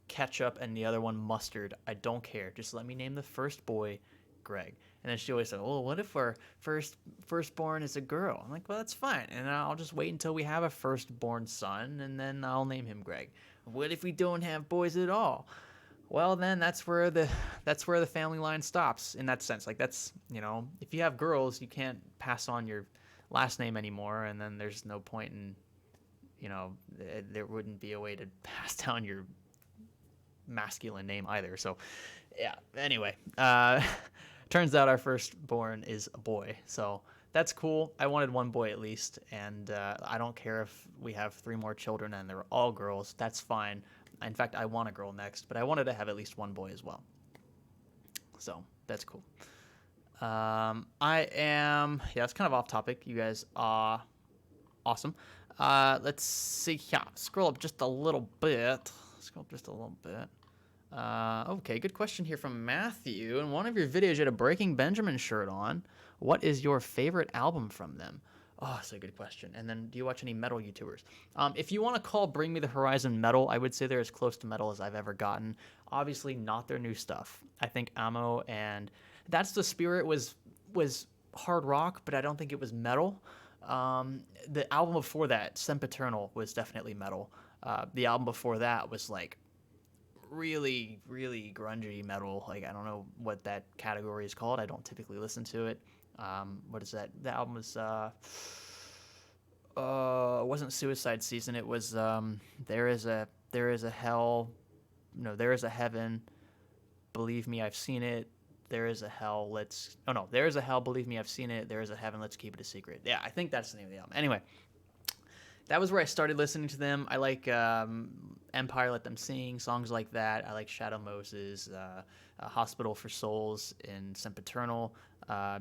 ketchup and the other one mustard. I don't care. Just let me name the first boy Greg. And then she always said, well, what if our firstborn is a girl? I'm like, well, that's fine. And I'll just wait until we have a firstborn son, and then I'll name him Greg. What if we don't have boys at all? Well, then that's where the family line stops in that sense. Like that's, if you have girls, you can't pass on your last name anymore, and then there's no point in, there wouldn't be a way to pass down your masculine name either. So, yeah. Anyway, turns out our firstborn is a boy, so that's cool. I wanted one boy at least, and I don't care if we have 3 more children and they're all girls. That's fine. In fact, I want a girl next, but I wanted to have at least one boy as well. So that's cool. It's kind of off topic. You guys are awesome. Let's see. Yeah, scroll up just a little bit. Okay, good question here from Matthew. In one of your videos, you had a Breaking Benjamin shirt on. What is your favorite album from them? Oh, that's a good question. And then, do you watch any metal YouTubers? If you want to call Bring Me the Horizon metal, I would say they're as close to metal as I've ever gotten. Obviously, not their new stuff. I think Ammo and That's the Spirit was hard rock, but I don't think it was metal. The album before that, Sempiternal, was definitely metal. The album before that was like really, really grungy metal. Like, I don't know what that category is called. I don't typically listen to it. What is that? The album was it wasn't Suicide Season. It was there is a hell, no, there is a heaven. Believe me, I've seen it. There is a hell. There is a hell. Believe me, I've seen it. There is a heaven. Let's keep it a secret. Yeah, I think that's the name of the album. Anyway, that was where I started listening to them. I like Empire, Let Them Sing, songs like that. I like Shadow Moses, Hospital for Souls, and Sempiternal.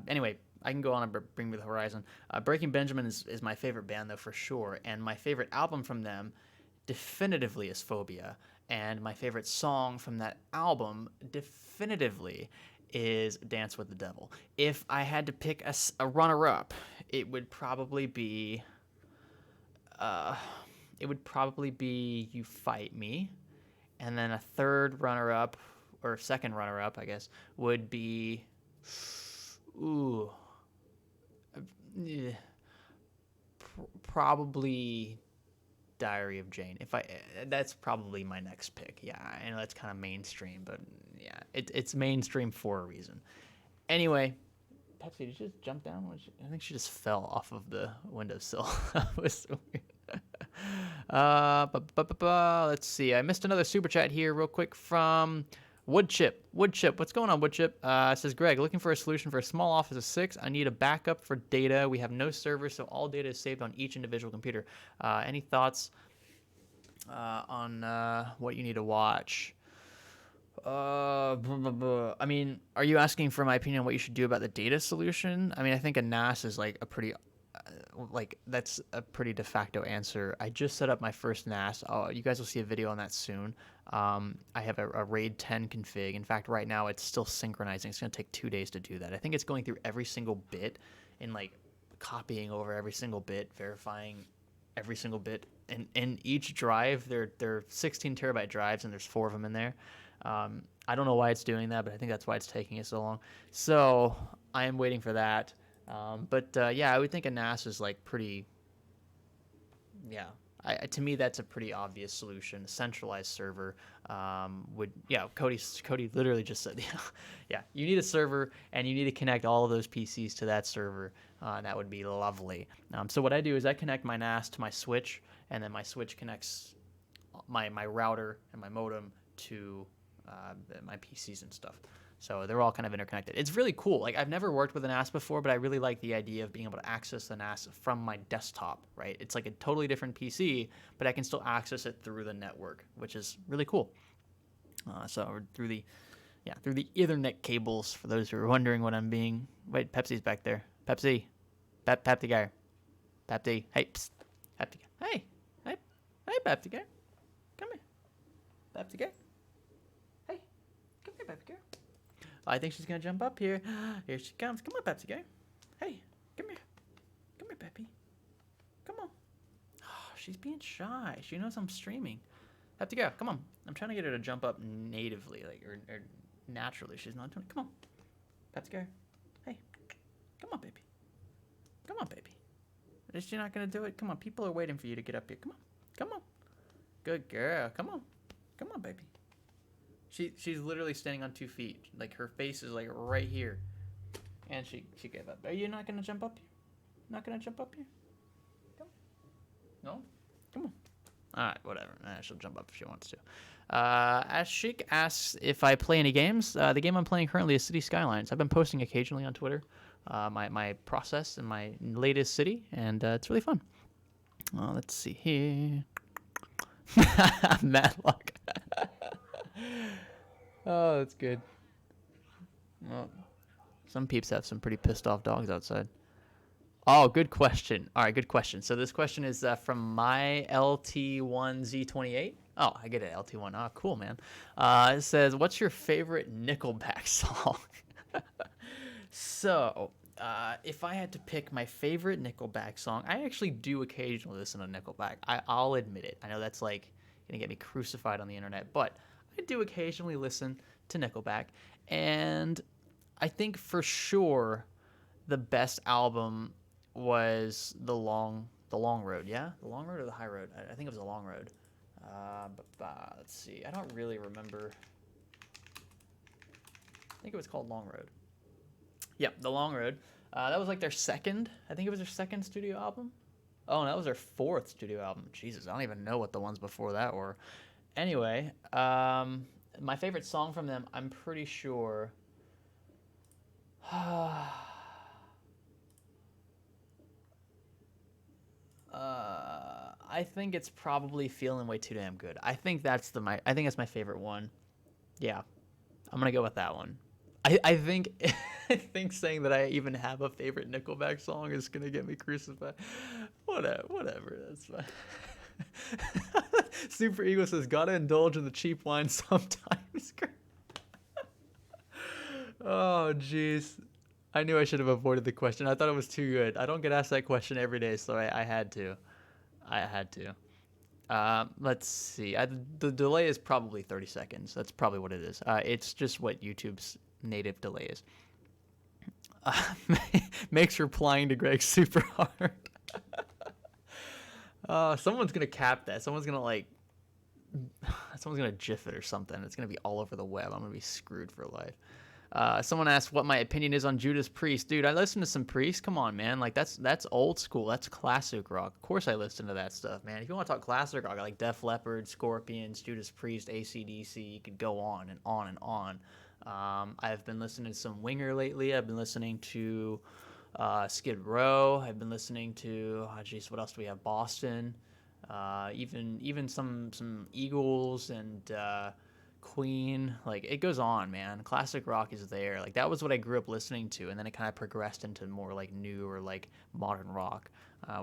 Anyway, I can go on and Bring Me the Horizon. Breaking Benjamin is my favorite band, though, for sure. And my favorite album from them definitively is Phobia. And my favorite song from that album definitively is Dance with the Devil. If I had to pick a runner-up, it would probably be... You Fight Me, and then a third runner-up, or second runner-up, I guess, would be, probably Diary of Jane. That's probably my next pick. Yeah, I know that's kind of mainstream, but yeah, it's mainstream for a reason. Anyway, Pepsi, did she just jump down? I think she just fell off of the windowsill. That was so weird. Let's see. I missed another super chat here real quick from Woodchip. What's going on, Woodchip? It says, Greg, looking for a solution for a small office of 6. I need a backup for data. We have no server, so all data is saved on each individual computer. Any thoughts on what you need to watch? I mean, are you asking for my opinion on what you should do about the data solution? I mean, I think a NAS is like a pretty, that's a pretty de facto answer. I just set up my first NAS. You guys will see a video on that soon. I have a RAID 10 config. In fact, right now it's still synchronizing. It's going to take 2 days to do that. I think it's going through every single bit and like copying over every single bit, verifying every single bit. And in each drive, they're 16 terabyte drives, and there's 4 of them in there. I don't know why it's doing that, but I think that's why it's taking it so long. So I am waiting for that. Yeah, I would think a NAS is like pretty. Yeah, to me that's a pretty obvious solution. A centralized server Cody literally just said, yeah, you need a server and you need to connect all of those PCs to that server. And that would be lovely. So what I do is I connect my NAS to my switch, and then my switch connects my router and my modem to my PCs and stuff. So they're all kind of interconnected. It's really cool. Like, I've never worked with a NAS before, but I really like the idea of being able to access the NAS from my desktop, right? It's like a totally different PC, but I can still access it through the network, which is really cool. Through the Ethernet cables, for those who are wondering what I'm being... Wait, Pepsi's back there. Pepsi. Pepsi guy. Pepsi. Hey, psst. Pepsi guy. Hey, Pepsi guy. Come here. Pepsi guy. Hey, come here, Pepsi guy. I think she's going to jump up here. Here she comes. Come on, Pepsi guy. Hey, come here. Come here, Peppy. Come on. Oh, she's being shy. She knows I'm streaming. Pepsi guy, come on. I'm trying to get her to jump up natively, or naturally. She's not doing it. Come on. Pepsi guy. Hey. Come on, baby. Come on, baby. Is she not going to do it? Come on. People are waiting for you to get up here. Come on. Come on. Good girl. Come on. Come on, baby. She's literally standing on 2 feet. Like, her face is like right here. And she gave up. Are you not gonna jump up here? Not gonna jump up here? Come on. No? Come on. Alright, whatever. She'll jump up if she wants to. Ashik asks if I play any games. The game I'm playing currently is City Skylines. I've been posting occasionally on Twitter my process in my latest city, and it's really fun. Let's see here. Matlock. Oh, that's good. Well, some peeps have some pretty pissed off dogs outside. Oh, good question. All right, good question. So this question is from my LT1Z28. Oh, I get it. LT1. Oh, cool, man. It says, "What's your favorite Nickelback song?" So, if I had to pick my favorite Nickelback song, I actually do occasionally listen to Nickelback. I'll admit it. I know that's like gonna get me crucified on the internet, but I do occasionally listen to Nickelback, and I think for sure the best album was the Long Road. Yeah, the Long Road or the High Road. I think it was the Long Road. Let's see. I don't really remember. I think it was called Long Road. Yep, the Long Road. That was like their second. I think it was their second studio album. Oh, and that was their fourth studio album. Jesus, I don't even know what the ones before that were. Anyway, my favorite song from them, I'm pretty sure. I think it's probably "Feeling Way Too Damn Good." I think I think that's my favorite one. Yeah, I'm gonna go with that one. I think I think saying that I even have a favorite Nickelback song is gonna get me crucified. Whatever, that's fine. Super Ego says, "Gotta indulge in the cheap wine sometimes." Oh, jeez. I knew I should have avoided the question. I thought it was too good. I don't get asked that question every day, so I had to. I had to. Let's see. The delay is probably 30 seconds. That's probably what it is. It's just what YouTube's native delay is. Makes replying to Greg super hard. Someone's gonna cap that. Someone's gonna GIF it or something. It's gonna be all over the web. I'm gonna be screwed for life. Someone asked what my opinion is on Judas Priest. Dude, I listen to some Priest. Come on, man. Like that's old school. That's classic rock. Of course I listen to that stuff, man. If you want to talk classic rock, like Def Leppard, Scorpions, Judas Priest, AC/DC, you could go on and on and on. I've been listening to some Winger lately. I've been listening to Skid Row. I've been listening to, what else do we have? Boston. Even some Eagles and Queen. Like, it goes on, man. Classic rock is there. Like, that was what I grew up listening to, and then it kind of progressed into more like new or like modern rock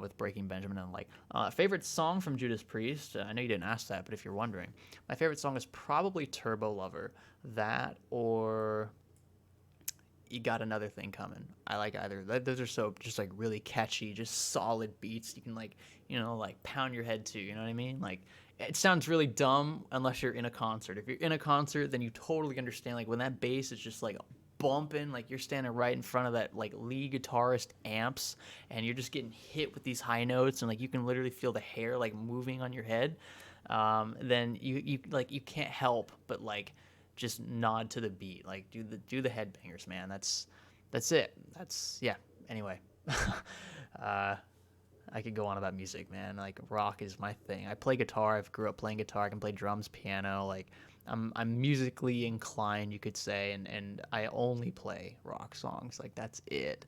with Breaking Benjamin and like favorite song from Judas Priest. I know you didn't ask that, but if you're wondering, my favorite song is probably Turbo Lover. That or You Got Another Thing Coming. I like either. Those are so just like really catchy, just solid beats. You can like, like pound your head to, you know what I mean? Like, it sounds really dumb unless you're in a concert. If you're in a concert, then you totally understand. Like when that bass is just like bumping, like you're standing right in front of that like lead guitarist amps, and you're just getting hit with these high notes, and like you can literally feel the hair like moving on your head. Then you can't help but like just nod to the beat, like do the headbangers, man. That's it. Yeah. Anyway, I could go on about music, man. Like rock is my thing. I play guitar. I grew up playing guitar. I can play drums, piano. Like I'm musically inclined, you could say, and I only play rock songs. Like that's it.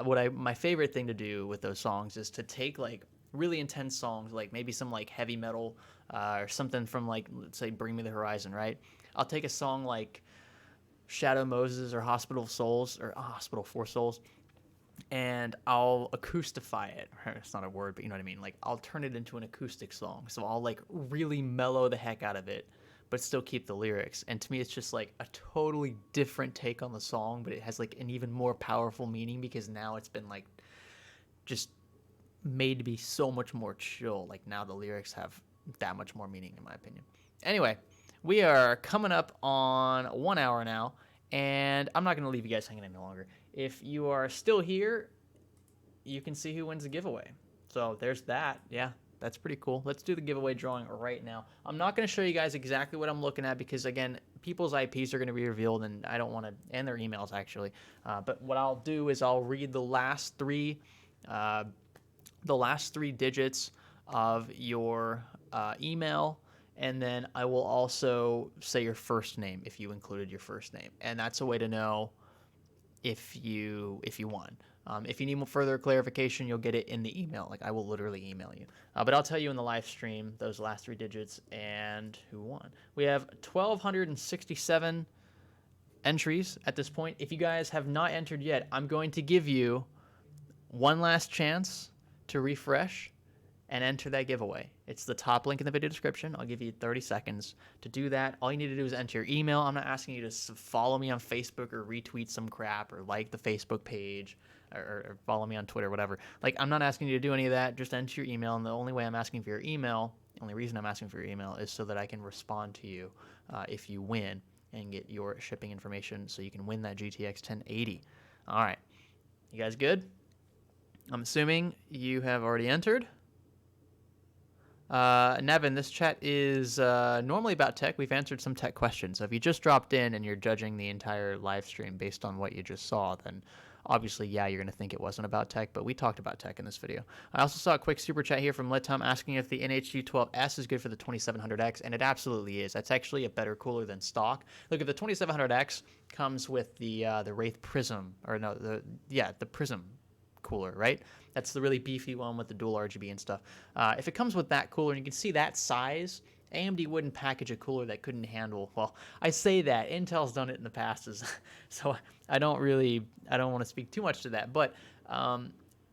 My favorite thing to do with those songs is to take like really intense songs, like maybe some like heavy metal or something from like, let's say, Bring Me the Horizon, right? I'll take a song like Shadow Moses or Hospital of Souls or Hospital for Souls, and I'll acoustify it. It's not a word, but you know what I mean. Like I'll turn it into an acoustic song. So I'll like really mellow the heck out of it, but still keep the lyrics. And to me, it's just like a totally different take on the song, but it has like an even more powerful meaning because now it's been like just made to be so much more chill. Like now the lyrics have that much more meaning, in my opinion. Anyway, we are coming up on 1 hour now, and I'm not going to leave you guys hanging any longer. If you are still here, you can see who wins the giveaway. So there's that. Yeah, that's pretty cool. Let's do the giveaway drawing right now. I'm not going to show you guys exactly what I'm looking at because, again, people's IPs are going to be revealed, and I don't want to, and their emails, actually. But what I'll do is I'll read the last three digits of your email, and then I will also say your first name if you included your first name, and that's a way to know if you won. If you need further clarification, you'll get it in the email. Like I will literally email you, but I'll tell you in the live stream those last three digits and who won. We have 1,267 entries at this point. If you guys have not entered yet, I'm going to give you one last chance to refresh, and enter that giveaway. It's the top link in the video description. I'll give you 30 seconds to do that. All you need to do is enter your email. I'm not asking you to follow me on Facebook or retweet some crap or like the Facebook page or follow me on Twitter, whatever. Like, I'm not asking you to do any of that. Just enter your email, and the only way I'm asking for your email, the only reason I'm asking for your email is so that I can respond to you if you win and get your shipping information so you can win that GTX 1080. All right. You guys good? I'm assuming you have already entered. Nevin, this chat is normally about tech. We've answered some tech questions. So if you just dropped in and you're judging the entire live stream based on what you just saw, then obviously, yeah, you're going to think it wasn't about tech, but we talked about tech in this video. I also saw a quick super chat here from Litum asking if the NH212S is good for the 2700X, and it absolutely is. That's actually a better cooler than stock. Look, at the 2700X comes with the Wraith Prism, or no, the Prism cooler, right? That's the really beefy one with the dual RGB and stuff. If it comes with that cooler, and you can see that size, AMD wouldn't package a cooler that couldn't handle, well, I say that, Intel's done it in the past, so I don't want to speak too much to that, but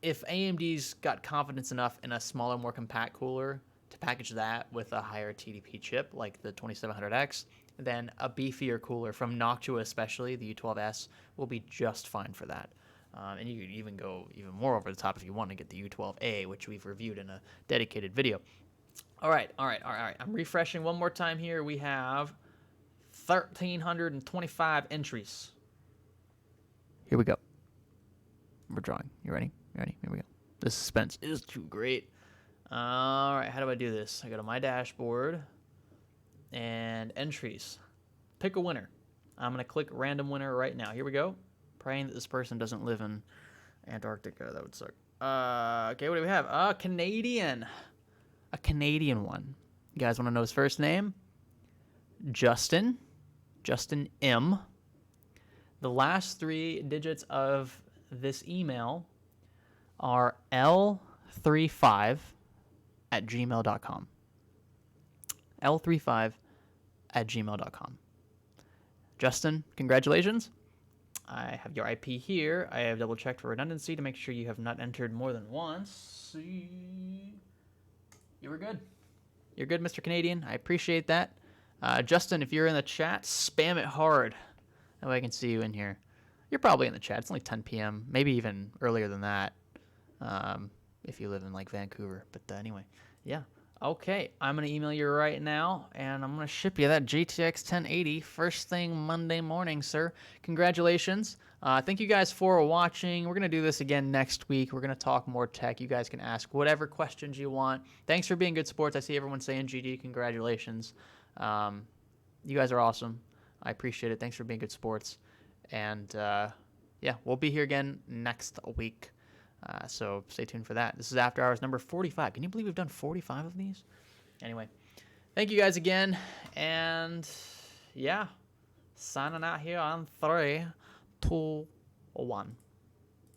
if AMD's got confidence enough in a smaller, more compact cooler to package that with a higher TDP chip, like the 2700X, then a beefier cooler from Noctua especially, the U12S, will be just fine for that. And you could even go even more over the top if you want to get the U12A, which we've reviewed in a dedicated video. All right. I'm refreshing one more time here. We have 1,325 entries. Here we go. We're drawing. You ready? Here we go. The suspense is too great. All right, how do I do this? I go to my dashboard and entries. Pick a winner. I'm going to click random winner right now. Here we go. Praying that this person doesn't live in Antarctica. That would suck. Okay, what do we have? A Canadian one. You guys want to know his first name? Justin M. The last 3 digits of this email are L35@gmail.com. L35@gmail.com. Justin, congratulations. I have your IP here. I have double-checked for redundancy to make sure you have not entered more than once. You were good. You're good, Mr. Canadian. I appreciate that. Justin, if you're in the chat, spam it hard. That way I can see you in here. You're probably in the chat. It's only 10 p.m., maybe even earlier than that if you live in, like, Vancouver. But anyway, yeah. Okay, I'm going to email you right now, and I'm going to ship you that GTX 1080 first thing Monday morning, sir. Congratulations. Thank you guys for watching. We're going to do this again next week. We're going to talk more tech. You guys can ask whatever questions you want. Thanks for being good sports. I see everyone saying GD. Congratulations. You guys are awesome. I appreciate it. Thanks for being good sports. And, yeah, we'll be here again next week. So stay tuned for that. This is After Hours number 45. Can you believe we've done 45 of these? Anyway, thank you guys again. And, yeah, signing out here on 3, 2, 1.